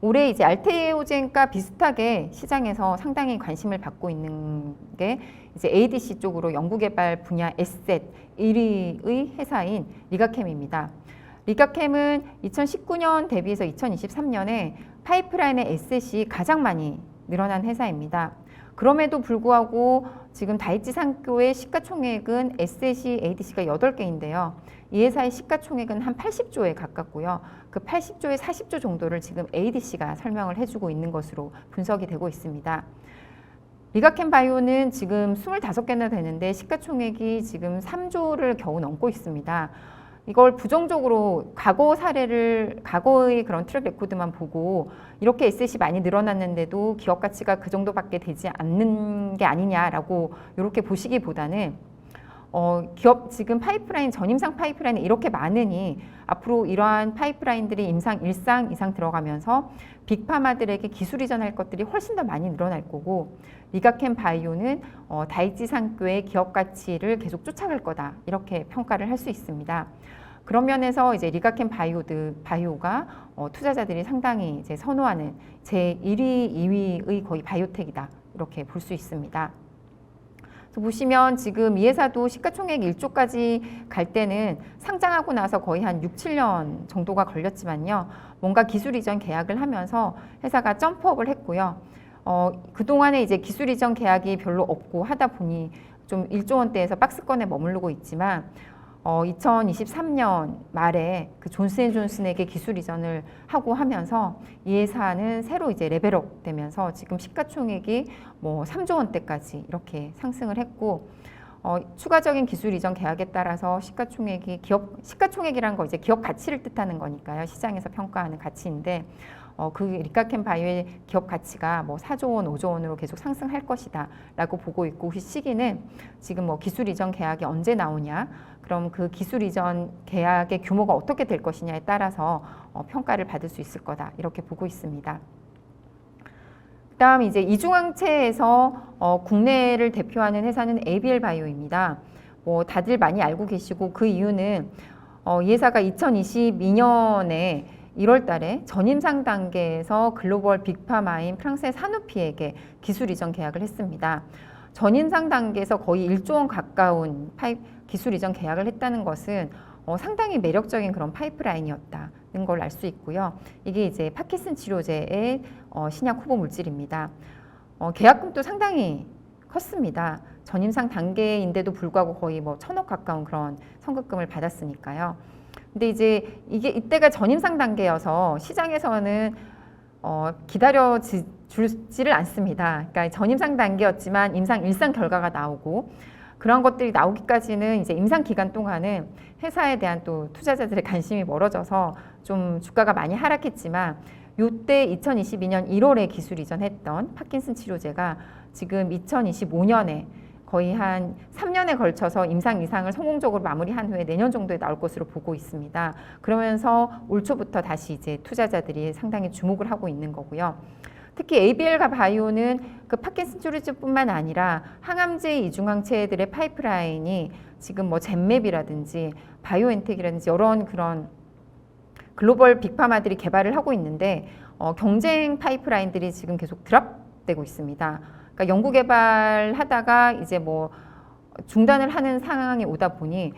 S2: 올해 이제 알테오젠과 비슷하게 시장에서 상당히 관심을 받고 있는 게 이제 ADC 쪽으로 연구개발 분야 에셋 1위의 회사인 리가캠입니다. 리가캠은 2019년 대비해서 2023년에 파이프라인의 에셋이 가장 많이 늘어난 회사입니다. 그럼에도 불구하고 지금 다이치 산교의 시가총액은 에셋이 ADC가 8개인데요. 이 회사의 시가총액은 한 80조에 가깝고요. 그 80조의 40조 정도를 지금 ADC가 설명을 해주고 있는 것으로 분석이 되고 있습니다. 리가캠 바이오는 지금 25개나 되는데 시가총액이 지금 3조를 겨우 넘고 있습니다. 이걸 부정적으로 과거의 그런 트랙 레코드만 보고 이렇게 에셋이 많이 늘어났는데도 기업 가치가 그 정도밖에 되지 않는 게 아니냐라고 이렇게 보시기보다는 기업 지금 파이프라인 전임상 파이프라인이 이렇게 많으니 앞으로 이러한 파이프라인들이 임상 1상 이상 들어가면서 빅파마들에게 기술 이전할 것들이 훨씬 더 많이 늘어날 거고 리가캠 바이오는 다이치 산교의 기업 가치를 계속 쫓아갈 거다 이렇게 평가를 할 수 있습니다. 그런 면에서 이제 리가캠 바이오가 투자자들이 상당히 이제 선호하는 제 1위, 2위의 거의 바이오텍이다 이렇게 볼 수 있습니다. 그래서 보시면 지금 이 회사도 시가총액 1조까지 갈 때는 상장하고 나서 거의 한 6, 7년 정도가 걸렸지만요. 뭔가 기술 이전 계약을 하면서 회사가 점프업을 했고요. 그동안에 이제 기술 이전 계약이 별로 없고 하다 보니 좀 1조 원대에서 박스권에 머무르고 있지만 2023년 말에 그 존슨앤존슨에게 기술 이전을 하고 하면서 이 회사는 새로 이제 레벨업 되면서 지금 시가총액이 뭐 3조 원대까지 이렇게 상승을 했고 추가적인 기술 이전 계약에 따라서 시가총액이란 거 이제 기업 가치를 뜻하는 거니까요. 시장에서 평가하는 가치인데 그 리가캠 바이오의 기업 가치가 뭐 4조 원, 5조 원으로 계속 상승할 것이다 라고 보고 있고 그 시기는 지금 뭐 기술 이전 계약이 언제 나오냐 그럼 그 기술 이전 계약의 규모가 어떻게 될 것이냐에 따라서 평가를 받을 수 있을 거다 이렇게 보고 있습니다. 그다음 이제 이중항체에서 국내를 대표하는 회사는 ABL 바이오입니다. 뭐 다들 많이 알고 계시고 그 이유는 이 회사가 2022년에 1월 달에 전임상 단계에서 글로벌 빅파마인 프랑스의 사누피에게 기술 이전 계약을 했습니다. 전임상 단계에서 거의 1조 원 가까운 기술 이전 계약을 했다는 것은 상당히 매력적인 그런 파이프라인이었다는 걸 알 수 있고요. 이게 이제 파킨슨 치료제의 신약 후보 물질입니다. 계약금도 상당히 컸습니다. 전임상 단계인데도 불구하고 거의 뭐 1,000억 가까운 그런 선급금을 받았으니까요. 근데 이제 이때가 전임상 단계여서 시장에서는 기다려주지를 않습니다. 그러니까 전임상 단계였지만 임상 1상 결과가 나오고 그런 것들이 나오기까지는 이제 임상 기간 동안은 회사에 대한 또 투자자들의 관심이 멀어져서 좀 주가가 많이 하락했지만 이때 2022년 1월에 기술 이전했던 파킨슨 치료제가 지금 2025년에 거의 한 3년에 걸쳐서 임상 2상을 성공적으로 마무리한 후에 내년 정도에 나올 것으로 보고 있습니다. 그러면서 올 초부터 다시 이제 투자자들이 상당히 주목을 하고 있는 거고요. 특히 ABL과 바이오는 그 파킨슨 치료제뿐만 아니라 항암제 이중항체들의 파이프라인이 지금 뭐 젠맵이라든지 바이오엔텍이라든지 여러 그런 글로벌 빅파마들이 개발을 하고 있는데 경쟁 파이프라인들이 지금 계속 드랍되고 있습니다. 그러니까 연구 개발하다가 이제 뭐 중단을 하는 상황이 오다 보니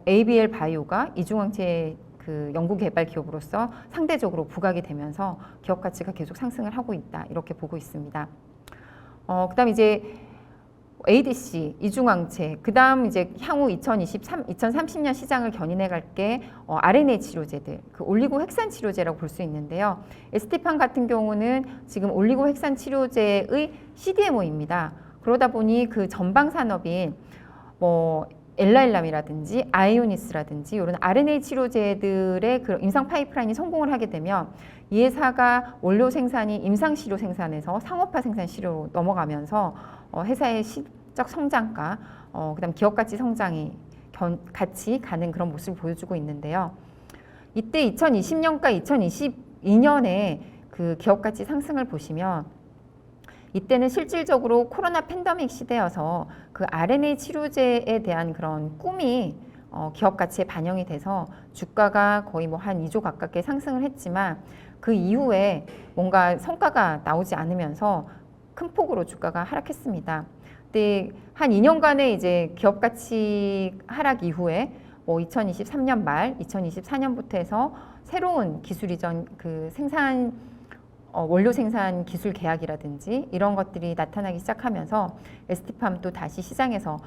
S2: ABL 바이오가 이중항체 그 연구 개발 기업으로서 상대적으로 부각이 되면서 기업 가치가 계속 상승을 하고 있다 이렇게 보고 있습니다. 그다음 이제 ADC 이중항체, 그다음 이제 향후 2030년 시장을 견인해 갈 게 RNA 치료제들, 그 올리고 핵산 치료제라고 볼 수 있는데요. ST팜 같은 경우는 지금 올리고 핵산 치료제의 CDMO입니다. 그러다 보니 그 전방 산업인 뭐 엘라일람이라든지 아이오니스라든지 이런 RNA 치료제들의 그 임상 파이프라인이 성공을 하게 되면 이 회사가 원료 생산이 임상 시료 생산에서 상업화 생산 시료로 넘어가면서 회사의 실적 성장과 그다음 기업 가치 성장이 같이 가는 그런 모습을 보여주고 있는데요. 이때 2020년과 2022년에 그 기업 가치 상승을 보시면 이때는 실질적으로 코로나 팬데믹 시대여서 그 RNA 치료제에 대한 그런 꿈이 기업 가치에 반영이 돼서 주가가 거의 뭐 한 2조 가깝게 상승을 했지만 그 이후에 뭔가 성과가 나오지 않으면서 큰 폭으로 주가가 하락했습니다. 근데 한 2년간의 이제 기업 가치 하락 이후에 뭐 2023년 말, 2024년부터 해서 새로운 기술 이전 그 생산 원료 생산 기술 계약이라든지 이런 것들이 나타나기 시작하면서 ST팜도 다시 시장에서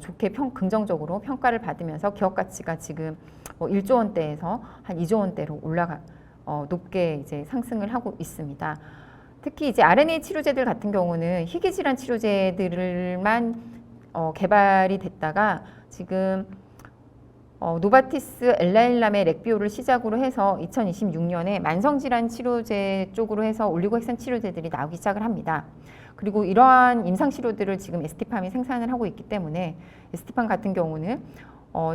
S2: 좋게 긍정적으로 평가를 받으면서 기업 가치가 지금 1조 원대에서 한 2조 원대로 높게 이제 상승을 하고 있습니다. 특히 이제 RNA 치료제들 같은 경우는 희귀질환 치료제들만 개발이 됐다가 지금 노바티스 엘라일람의 렉비오를 시작으로 해서 2026년에 만성질환 치료제 쪽으로 해서 올리고핵산 치료제들이 나오기 시작을 합니다. 그리고 이러한 임상치료들을 지금 ST팜이 생산을 하고 있기 때문에 ST팜 같은 경우는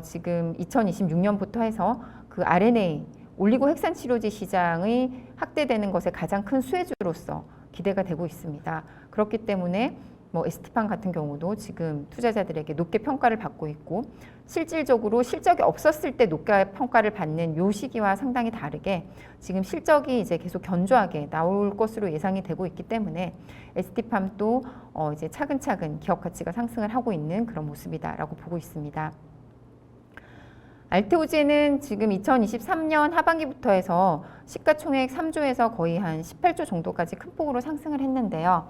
S2: 지금 2026년부터 해서 그 RNA 올리고핵산 치료제 시장의 확대되는 것에 가장 큰 수혜주로서 기대가 되고 있습니다. 그렇기 때문에 ST팜 같은 경우도 지금 투자자들에게 높게 평가를 받고 있고 실질적으로 실적이 없었을 때 높게 평가를 받는 요 시기와 상당히 다르게 지금 실적이 이제 계속 견조하게 나올 것으로 예상이 되고 있기 때문에 ST팜도 이제 차근차근 기업 가치가 상승을 하고 있는 그런 모습이다라고 보고 있습니다. 알테오제는 지금 2023년 하반기부터 해서 시가총액 3조에서 거의 한 18조 정도까지 큰 폭으로 상승을 했는데요.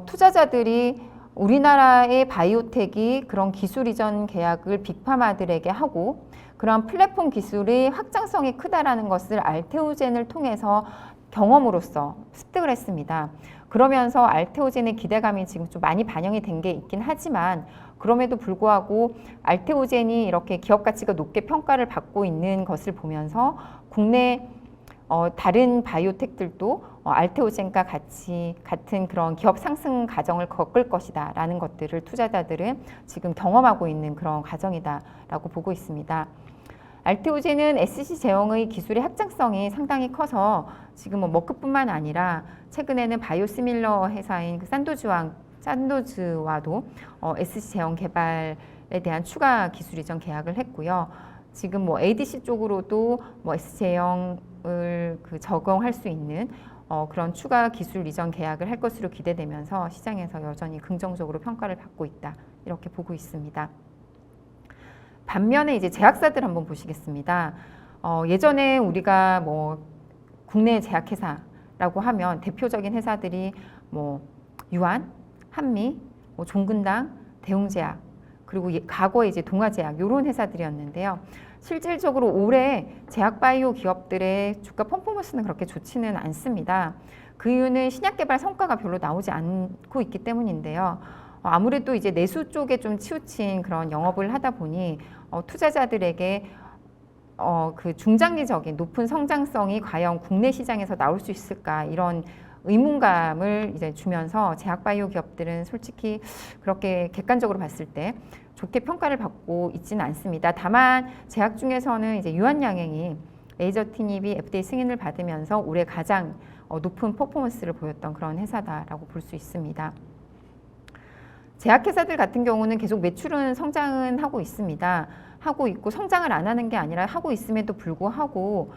S2: 투자자들이 우리나라의 바이오텍이 그런 기술 이전 계약을 빅파마들에게 하고 그런 플랫폼 기술의 확장성이 크다라는 것을 알테오젠을 통해서 경험으로써 습득을 했습니다. 그러면서 알테오젠의 기대감이 지금 좀 많이 반영이 된 게 있긴 하지만 그럼에도 불구하고 알테오젠이 이렇게 기업 가치가 높게 평가를 받고 있는 것을 보면서 국내 다른 바이오텍들도 알테오젠과 같은 그런 기업 상승 과정을 겪을 것이다 라는 것들을 투자자들은 지금 경험하고 있는 그런 과정이다라고 보고 있습니다. 알테오젠은 SC 제형의 기술의 확장성이 상당히 커서 지금 머크뿐만 아니라 최근에는 바이오시밀러 회사인 그 산도즈와도 SC 제형 개발에 대한 추가 기술 이전 계약을 했고요. 지금 ADC 쪽으로도 SC 제형을 적용할 수 있는 그런 추가 기술 이전 계약을 할 것으로 기대되면서 시장에서 여전히 긍정적으로 평가를 받고 있다 이렇게 보고 있습니다. 반면에 이제 제약사들 한번 보시겠습니다. 예전에 우리가 국내 제약회사라고 하면 대표적인 회사들이 유한, 한미, 종근당, 대웅제약 그리고 과거에 이제 동아제약 이런 회사들이었는데요. 실질적으로 올해 제약바이오 기업들의 주가 퍼포먼스는 그렇게 좋지는 않습니다. 그 이유는 신약 개발 성과가 별로 나오지 않고 있기 때문인데요. 아무래도 이제 내수 쪽에 좀 치우친 그런 영업을 하다 보니 투자자들에게 그 중장기적인 높은 성장성이 과연 국내 시장에서 나올 수 있을까 이런 의문감을 이제 주면서 제약바이오 기업들은 솔직히 그렇게 객관적으로 봤을 때 좋게 평가를 받고 있지는 않습니다. 다만 제약 중에서는 이제 유한양행이 에이저티닙이 FDA 승인을 받으면서 올해 가장 높은 퍼포먼스를 보였던 그런 회사다라고 볼 수 있습니다. 제약회사들 같은 경우는 계속 매출은 성장은 하고 있습니다. 하고 있고 성장을 안 하는 게 아니라 하고 있음에도 불구하고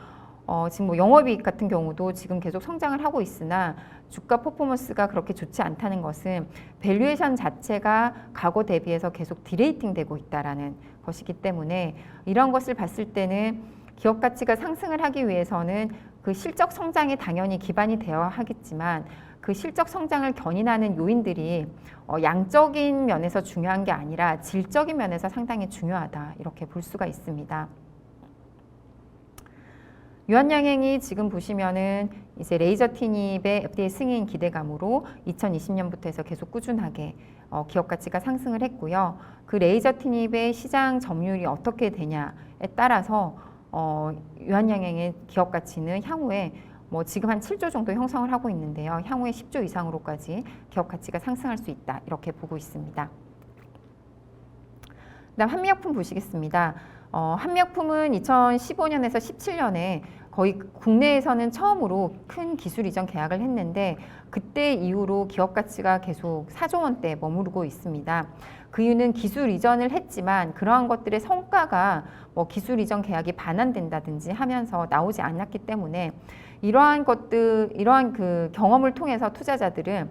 S2: 지금 뭐 영업이익 같은 경우도 지금 계속 성장을 하고 있으나 주가 퍼포먼스가 그렇게 좋지 않다는 것은 밸류에이션 자체가 과거 대비해서 계속 디레이팅 되고 있다라는 것이기 때문에 이런 것을 봤을 때는 기업 가치가 상승을 하기 위해서는 그 실적 성장에 당연히 기반이 되어야 하겠지만 그 실적 성장을 견인하는 요인들이 양적인 면에서 중요한 게 아니라 질적인 면에서 상당히 중요하다 이렇게 볼 수가 있습니다. 유한양행이 지금 보시면은 이제 레이저 티닙의 FDA 승인 기대감으로 2020년부터 해서 계속 꾸준하게 기업 가치가 상승을 했고요. 그 레이저 티닙의 시장 점유율이 어떻게 되냐에 따라서 유한양행의 기업 가치는 향후에 뭐 지금 한 7조 정도 형성을 하고 있는데요. 향후에 10조 이상으로까지 기업 가치가 상승할 수 있다 이렇게 보고 있습니다. 그다음 한미약품 보시겠습니다. 한미약품은 2015년에서 17년에 거의 국내에서는 처음으로 큰 기술 이전 계약을 했는데 그때 이후로 기업 가치가 계속 4조 원대에 머무르고 있습니다. 그 이유는 기술 이전을 했지만 그러한 것들의 성과가 뭐 기술 이전 계약이 반환된다든지 하면서 나오지 않았기 때문에 이러한 그 경험을 통해서 투자자들은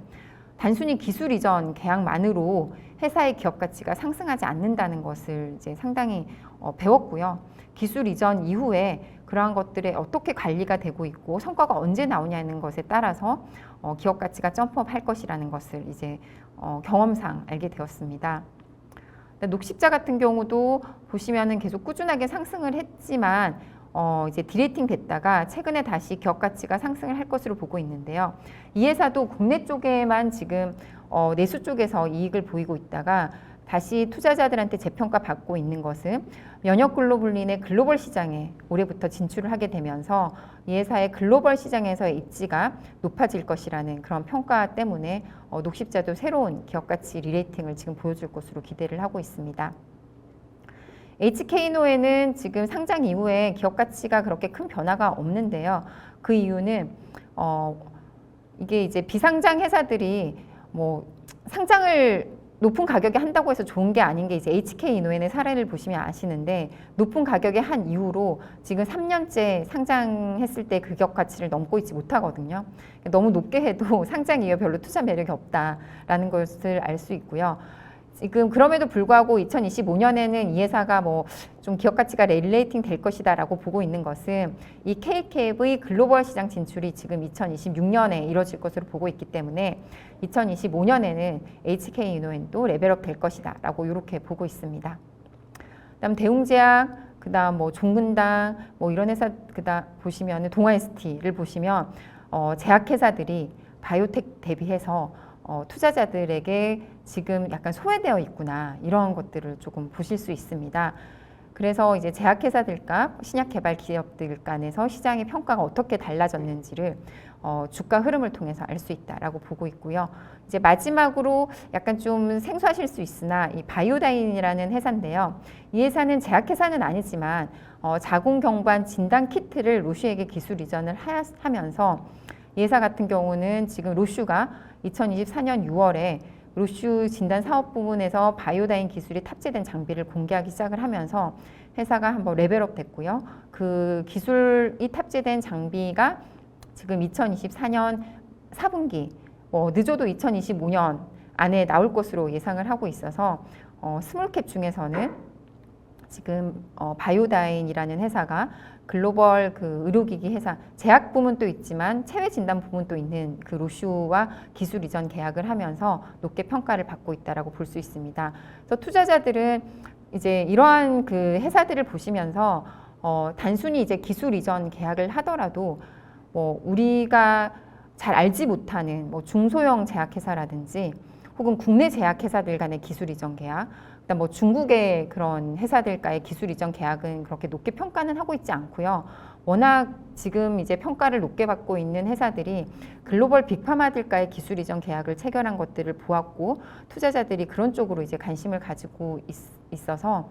S2: 단순히 기술 이전 계약만으로 회사의 기업 가치가 상승하지 않는다는 것을 이제 상당히 배웠고요. 기술 이전 이후에 그러한 것들에 어떻게 관리가 되고 있고 성과가 언제 나오냐는 것에 따라서 기업 가치가 점프업 할 것이라는 것을 이제 경험상 알게 되었습니다. 녹십자 같은 경우도 보시면은 계속 꾸준하게 상승을 했지만 이제 디레이팅 됐다가 최근에 다시 기업 가치가 상승을 할 것으로 보고 있는데요. 이 회사도 국내 쪽에만 지금 내수 쪽에서 이익을 보이고 있다가 다시 투자자들한테 재평가 받고 있는 것은 면역 글로불린의 글로벌 시장에 올해부터 진출을 하게 되면서 이 회사의 글로벌 시장에서의 입지가 높아질 것이라는 그런 평가 때문에 녹십자도 새로운 기업 가치 리레이팅을 지금 보여줄 것으로 기대를 하고 있습니다. HK노에는 지금 상장 이후에 기업 가치가 그렇게 큰 변화가 없는데요. 그 이유는 이게 이제 비상장 회사들이 뭐 상장을 높은 가격에 한다고 해서 좋은 게 아닌 게 이제 HK이노엔의 사례를 보시면 아시는데 높은 가격에 한 이후로 지금 3년째 상장했을 때 그 기업 가치를 넘고 있지 못하거든요. 너무 높게 해도 상장 이후에 별로 투자 매력이 없다라는 것을 알 수 있고요. 지금 그럼에도 불구하고 2025년에는 이 회사가 뭐 좀 기업 가치가 릴레이팅 될 것이다라고 보고 있는 것은 이 K캡의 글로벌 시장 진출이 지금 2026년에 이뤄질 것으로 보고 있기 때문에 2025년에는 HK이노엔도 레벨업 될 것이다라고 이렇게 보고 있습니다. 그다음 대웅제약, 그다음 뭐 종근당, 뭐 이런 회사 그다음 보시면 동아ST를 보시면 제약회사들이 바이오텍 대비해서 투자자들에게 지금 약간 소외되어 있구나 이런 것들을 조금 보실 수 있습니다. 그래서 이제 제약회사들과 신약개발 기업들 간에서 시장의 평가가 어떻게 달라졌는지를 주가 흐름을 통해서 알 수 있다라고 보고 있고요. 이제 마지막으로 약간 좀 생소하실 수 있으나 이 바이오다인이라는 회사인데요. 이 회사는 제약회사는 아니지만 자궁경부암 진단 키트를 로슈에게 기술 이전을 하면서 이 회사 같은 경우는 지금 로슈가 2024년 6월에 로슈 진단 사업 부문에서 바이오다인 기술이 탑재된 장비를 공개하기 시작을 하면서 회사가 한번 레벨업 됐고요. 그 기술이 탑재된 장비가 지금 2024년 4분기, 늦어도 2025년 안에 나올 것으로 예상을 하고 있어서 스몰캡 중에서는 지금 바이오다인이라는 회사가 글로벌 그 의료기기 회사, 제약 부문도 있지만 체외 진단 부문도 있는 그 로슈와 기술 이전 계약을 하면서 높게 평가를 받고 있다라고 볼 수 있습니다. 그래서 투자자들은 이제 이러한 그 회사들을 보시면서 단순히 이제 기술 이전 계약을 하더라도 뭐 우리가 잘 알지 못하는 뭐 중소형 제약회사라든지 혹은 국내 제약회사들 간의 기술 이전 계약, 그다음 뭐 중국의 그런 회사들과의 기술 이전 계약은 그렇게 높게 평가는 하고 있지 않고요. 워낙 지금 이제 평가를 높게 받고 있는 회사들이 글로벌 빅파마들과의 기술 이전 계약을 체결한 것들을 보았고 투자자들이 그런 쪽으로 이제 관심을 가지고 있어서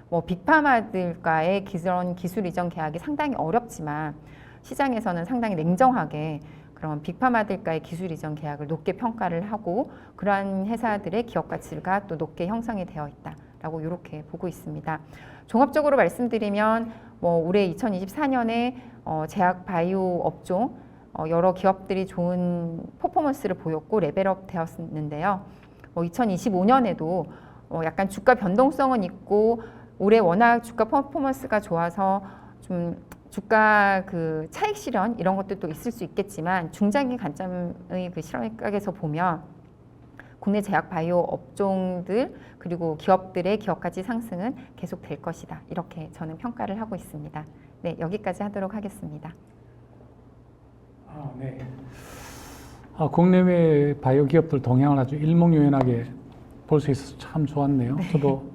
S2: 뭐 빅파마들과의 그런 기술 이전 계약이 상당히 어렵지만 시장에서는 상당히 냉정하게 그런 빅파마들과의 기술 이전 계약을 높게 평가를 하고 그러한 회사들의 기업 가치가 또 높게 형성이 되어 있다라고 이렇게 보고 있습니다. 종합적으로 말씀드리면 뭐 올해 2024년에 제약 바이오 업종 여러 기업들이 좋은 퍼포먼스를 보였고 레벨업 되었는데요. 2025년에도 약간 주가 변동성은 있고 올해 워낙 주가 퍼포먼스가 좋아서 좀 주가 그 차익 실현 이런 것들도 있을 수 있겠지만 중장기 관점의 그 시각에서 보면 국내 제약 바이오 업종들 그리고 기업들의 기업 가치 상승은 계속 될 것이다. 이렇게 저는 평가를 하고 있습니다. 네, 여기까지 하도록 하겠습니다.
S1: 네. 국내외 바이오 기업들 동향을 아주 일목요연하게 볼 수 있어서 참 좋았네요.
S2: 네.
S1: 저도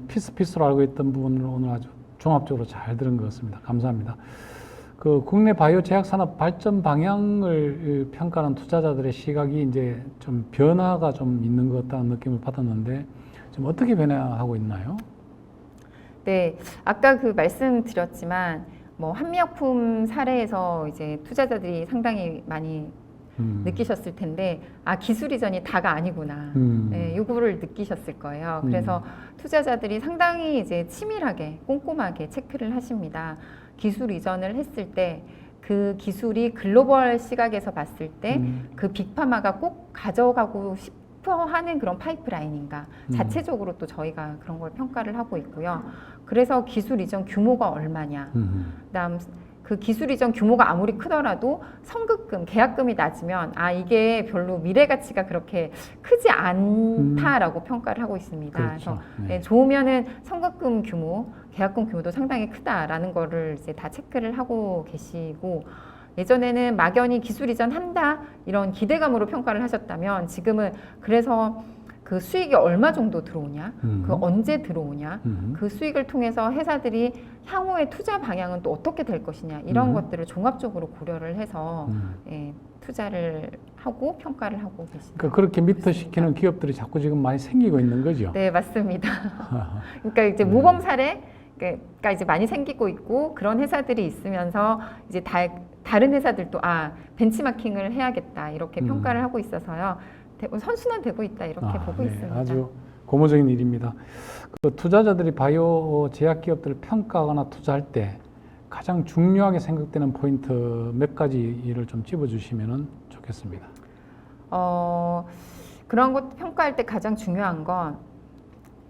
S1: 피스피스로 알고 있던 부분을 오늘 아주 종합적으로 잘 들은 것 같습니다. 감사합니다. 그 국내 바이오 제약 산업 발전 방향을 평가하는 투자자들의 시각이 이제 좀 변화가 좀 있는 것 같다는 느낌을 받았는데 지금 어떻게 변화하고 있나요?
S2: 네, 아까 그 말씀드렸지만 뭐 한미약품 사례에서 이제 투자자들이 상당히 많이 느끼셨을 텐데 기술 이전이 다가 아니구나. 네, 요거를 느끼셨을 거예요. 그래서 투자자들이 상당히 이제 치밀하게 꼼꼼하게 체크를 하십니다. 기술 이전을 했을 때 그 기술이 글로벌 시각에서 봤을 때 그 빅파마가 꼭 가져가고 싶어 하는 그런 파이프라인인가 자체적으로 또 저희가 그런 걸 평가를 하고 있고요. 그래서 기술 이전 규모가 얼마냐, 그다음 그 기술 이전 규모가 아무리 크더라도 선급금, 계약금이 낮으면 이게 별로 미래 가치가 그렇게 크지 않다라고 평가를 하고 있습니다.
S1: 그렇죠.
S2: 그래서
S1: 네.
S2: 네, 좋으면은 선급금 규모, 계약금 규모도 상당히 크다라는 거를 이제 다 체크를 하고 계시고 예전에는 막연히 기술 이전 한다 이런 기대감으로 평가를 하셨다면 지금은 그래서 그 수익이 얼마 정도 들어오냐, 그 언제 들어오냐, 그 수익을 통해서 회사들이 향후의 투자 방향은 또 어떻게 될 것이냐 이런 것들을 종합적으로 고려를 해서 투자를 하고 평가를 하고 계십니다.
S1: 그러니까 그렇게 미터시키는 기업들이 자꾸 지금 많이 생기고 있는 거죠.
S2: 네, 맞습니다. 그러니까 이제 모범 사례가 이제 많이 생기고 있고 그런 회사들이 있으면서 이제 다른 회사들도 벤치마킹을 해야겠다 이렇게 평가를 하고 있어서요. 선순환되고 있다 이렇게 보고 있습니다.
S1: 아주 고무적인 일입니다. 그 투자자들이 바이오 제약 기업들을 평가하거나 투자할 때 가장 중요하게 생각되는 포인트 몇 가지를 좀 찝어주시면 좋겠습니다.
S2: 그런 것 평가할 때 가장 중요한 건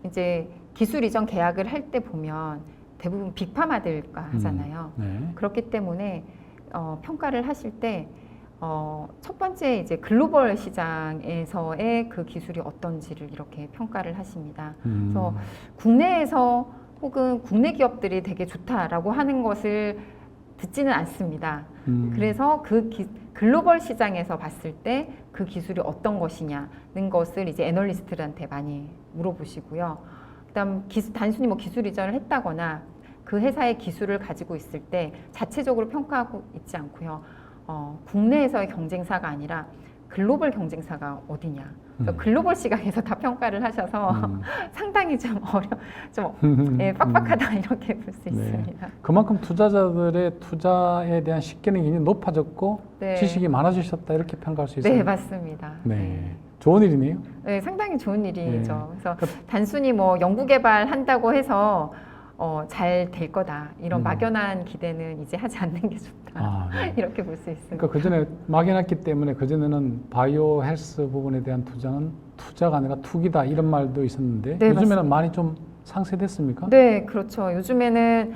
S2: 이제 기술 이전 계약을 할 때 보면 대부분 빅파마들과 하잖아요.
S1: 네.
S2: 그렇기 때문에 평가를 하실 때 첫 번째 이제 글로벌 시장에서의 그 기술이 어떤지를 이렇게 평가를 하십니다. 그래서 국내에서 혹은 국내 기업들이 되게 좋다라고 하는 것을 듣지는 않습니다. 그래서 그 글로벌 시장에서 봤을 때 그 기술이 어떤 것이냐는 것을 이제 애널리스트들한테 많이 물어보시고요. 그다음 단순히 뭐 기술 이전을 했다거나 그 회사의 기술을 가지고 있을 때 자체적으로 평가하고 있지 않고요. 국내에서의 경쟁사가 아니라 글로벌 경쟁사가 어디냐. 그래서 글로벌 시각에서 다 평가를 하셔서 상당히 좀 빡빡하다 이렇게 볼 수 있습니다.
S1: 그만큼 투자자들의 투자에 대한 식견이 굉장히 높아졌고
S2: 네.
S1: 지식이 많아지셨다 이렇게 평가할 수 있어요.
S2: 네, 맞습니다.
S1: 네. 좋은 일이네요.
S2: 네, 상당히 좋은 일이죠. 그래서 단순히 뭐 연구개발 한다고 해서 잘 될 거다 이런 막연한 기대는 이제 하지 않는 게 좋다
S1: 네.
S2: 이렇게 볼 수 있습니다.
S1: 그러니까 그 전에 막연했기 때문에 그 전에는 바이오 헬스 부분에 대한 투자는 투자가 아니라 투기다 이런 말도 있었는데
S2: 네,
S1: 요즘에는
S2: 맞습니다.
S1: 많이 좀 상쇄됐습니까?
S2: 네, 그렇죠. 요즘에는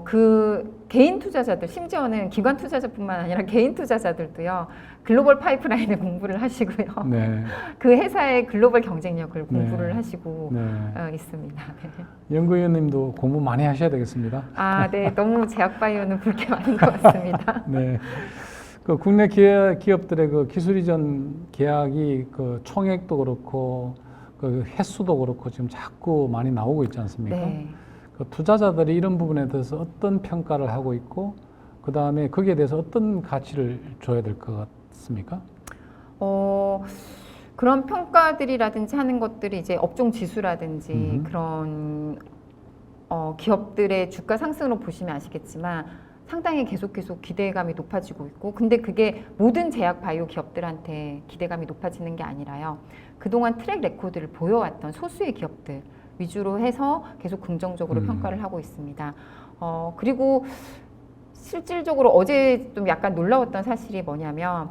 S2: 그 개인 투자자들, 심지어는 기관 투자자뿐만 아니라 개인 투자자들도요, 글로벌 파이프라인을 공부를 하시고요.
S1: 네.
S2: 그 회사의 글로벌 경쟁력을 공부를 하시고 있습니다. 네.
S1: 연구위원님도 공부 많이 하셔야 되겠습니다.
S2: 네, 너무 제약바이오는 볼 게 많은 것 같습니다.
S1: 네. 그 국내 기업들의 그 기술 이전 계약이 그 총액도 그렇고 그 횟수도 그렇고 지금 자꾸 많이 나오고 있지 않습니까?
S2: 네.
S1: 그 투자자들이 이런 부분에 대해서 어떤 평가를 하고 있고 그 다음에 거기에 대해서 어떤 가치를 줘야 될 것 같습니까?
S2: 그런 평가들이라든지 하는 것들이 이제 업종 지수라든지 그런 기업들의 주가 상승으로 보시면 아시겠지만 상당히 계속 기대감이 높아지고 있고 근데 그게 모든 제약 바이오 기업들한테 기대감이 높아지는 게 아니라요. 그동안 트랙 레코드를 보여왔던 소수의 기업들 위주로 해서 계속 긍정적으로 평가를 하고 있습니다. 그리고 실질적으로 어제 좀 약간 놀라웠던 사실이 뭐냐면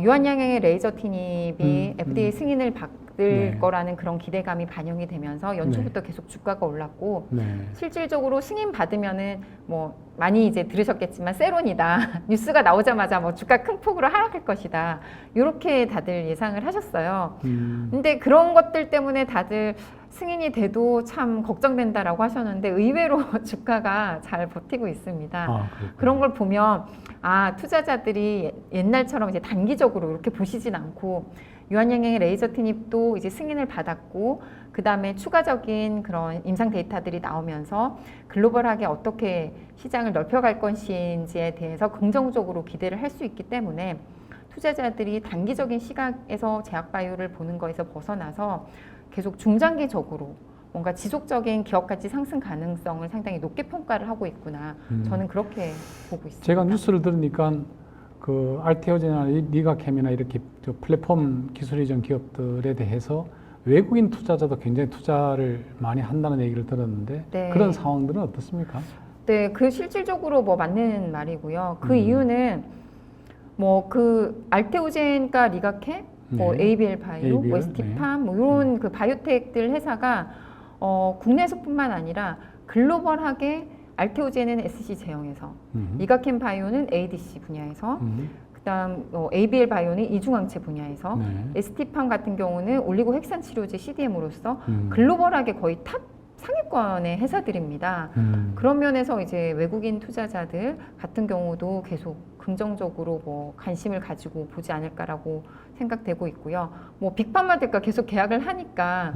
S2: 유한양행의 레이저 티닙이 FDA 승인을 받을
S1: 네.
S2: 거라는 그런 기대감이 반영이 되면서 연초부터 계속 주가가 올랐고
S1: 네.
S2: 실질적으로 승인 받으면은 뭐 많이 이제 들으셨겠지만 세론이다 뉴스가 나오자마자 뭐 주가 큰 폭으로 하락할 것이다 이렇게 다들 예상을 하셨어요. 근데 그런 것들 때문에 다들 승인이 돼도 참 걱정된다라고 하셨는데 의외로 주가가 잘 버티고 있습니다.
S1: 그렇군요.
S2: 그런 걸 보면 투자자들이 옛날처럼 이제 단기적으로 이렇게 보시진 않고 유한양행의 레이저 티닙도 이제 승인을 받았고 그 다음에 추가적인 그런 임상 데이터들이 나오면서 글로벌하게 어떻게 시장을 넓혀갈 것인지에 대해서 긍정적으로 기대를 할 수 있기 때문에 투자자들이 단기적인 시각에서 제약바이오를 보는 거에서 벗어나서 계속 중장기적으로 뭔가 지속적인 기업 가치 상승 가능성을 상당히 높게 평가를 하고 있구나. 저는 그렇게 보고 있습니다.
S1: 제가 뉴스를 들으니까 그 알테오제나 리가캠이나 이렇게 저 플랫폼 기술 이전 기업들에 대해서 외국인 투자자도 굉장히 투자를 많이 한다는 얘기를 들었는데
S2: 네.
S1: 그런 상황들은 어떻습니까?
S2: 네, 그 실질적으로 뭐 맞는 말이고요. 그 이유는 뭐 그 알테오젠과 리가캠, 뭐
S1: 네.
S2: ABL 바이오,
S1: ABL,
S2: 뭐 ST팜 뭐 이런 그 바이오텍들 회사가 국내에서뿐만 아니라 글로벌하게 알테오젠은 SC 제형에서, 리가캠 바이오는 ADC 분야에서, 그다음 ABL 바이오는 이중항체 분야에서,
S1: 네.
S2: ST팜 같은 경우는 올리고 핵산 치료제 CDM으로서
S1: 음.
S2: 글로벌하게 거의 탑 상위권의 회사들입니다. 그런 면에서 이제 외국인 투자자들 같은 경우도 계속 긍정적으로 뭐 관심을 가지고 보지 않을까라고 생각되고 있고요. 뭐 빅파마들과 계속 계약을 하니까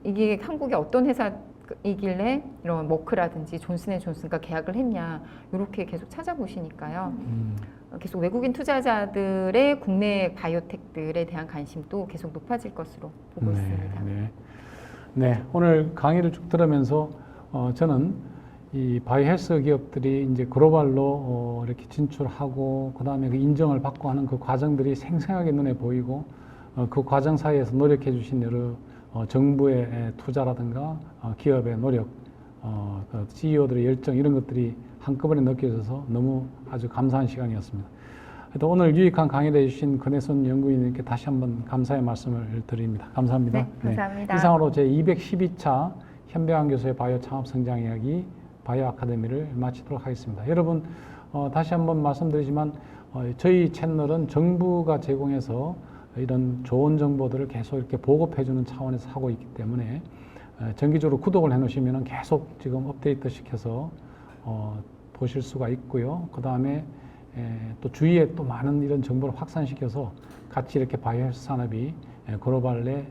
S2: 이게 한국의 어떤 회사이길래 이런 머크라든지 존슨앤존슨과 계약을 했냐 이렇게 계속 찾아보시니까요. 계속 외국인 투자자들의 국내 바이오텍들에 대한 관심도 계속 높아질 것으로 보고 있습니다.
S1: 네, 오늘 강의를 쭉 들으면서 저는 이 바이오헬스 기업들이 이제 글로벌로 이렇게 진출하고 그 다음에 그 인정을 받고 하는 그 과정들이 생생하게 눈에 보이고 그 과정 사이에서 노력해 주신 여러 정부의 투자라든가 기업의 노력, 그 CEO들의 열정 이런 것들이 한꺼번에 느껴져서 너무 아주 감사한 시간이었습니다. 하여튼 오늘 유익한 강의를 해주신 권혜선 연구위원님께 다시 한번 감사의 말씀을 드립니다. 감사합니다.
S2: 네, 감사합니다.
S1: 네, 이상으로 제212차 현병환 교수의 바이오 창업 성장 이야기 바이오 아카데미를 마치도록 하겠습니다. 여러분 다시 한번 말씀드리지만 저희 채널은 정부가 제공해서 이런 좋은 정보들을 계속 이렇게 보급해주는 차원에서 하고 있기 때문에 정기적으로 구독을 해놓으시면 계속 지금 업데이트 시켜서 보실 수가 있고요. 그 다음에 또 주위에 또 많은 이런 정보를 확산시켜서 같이 이렇게 바이오헬스 산업이 글로벌의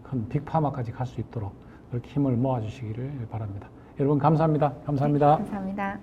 S1: 큰 빅파마까지 갈 수 있도록 그렇게 힘을 모아주시기를 바랍니다. 여러분 감사합니다. 감사합니다.
S2: 네, 감사합니다.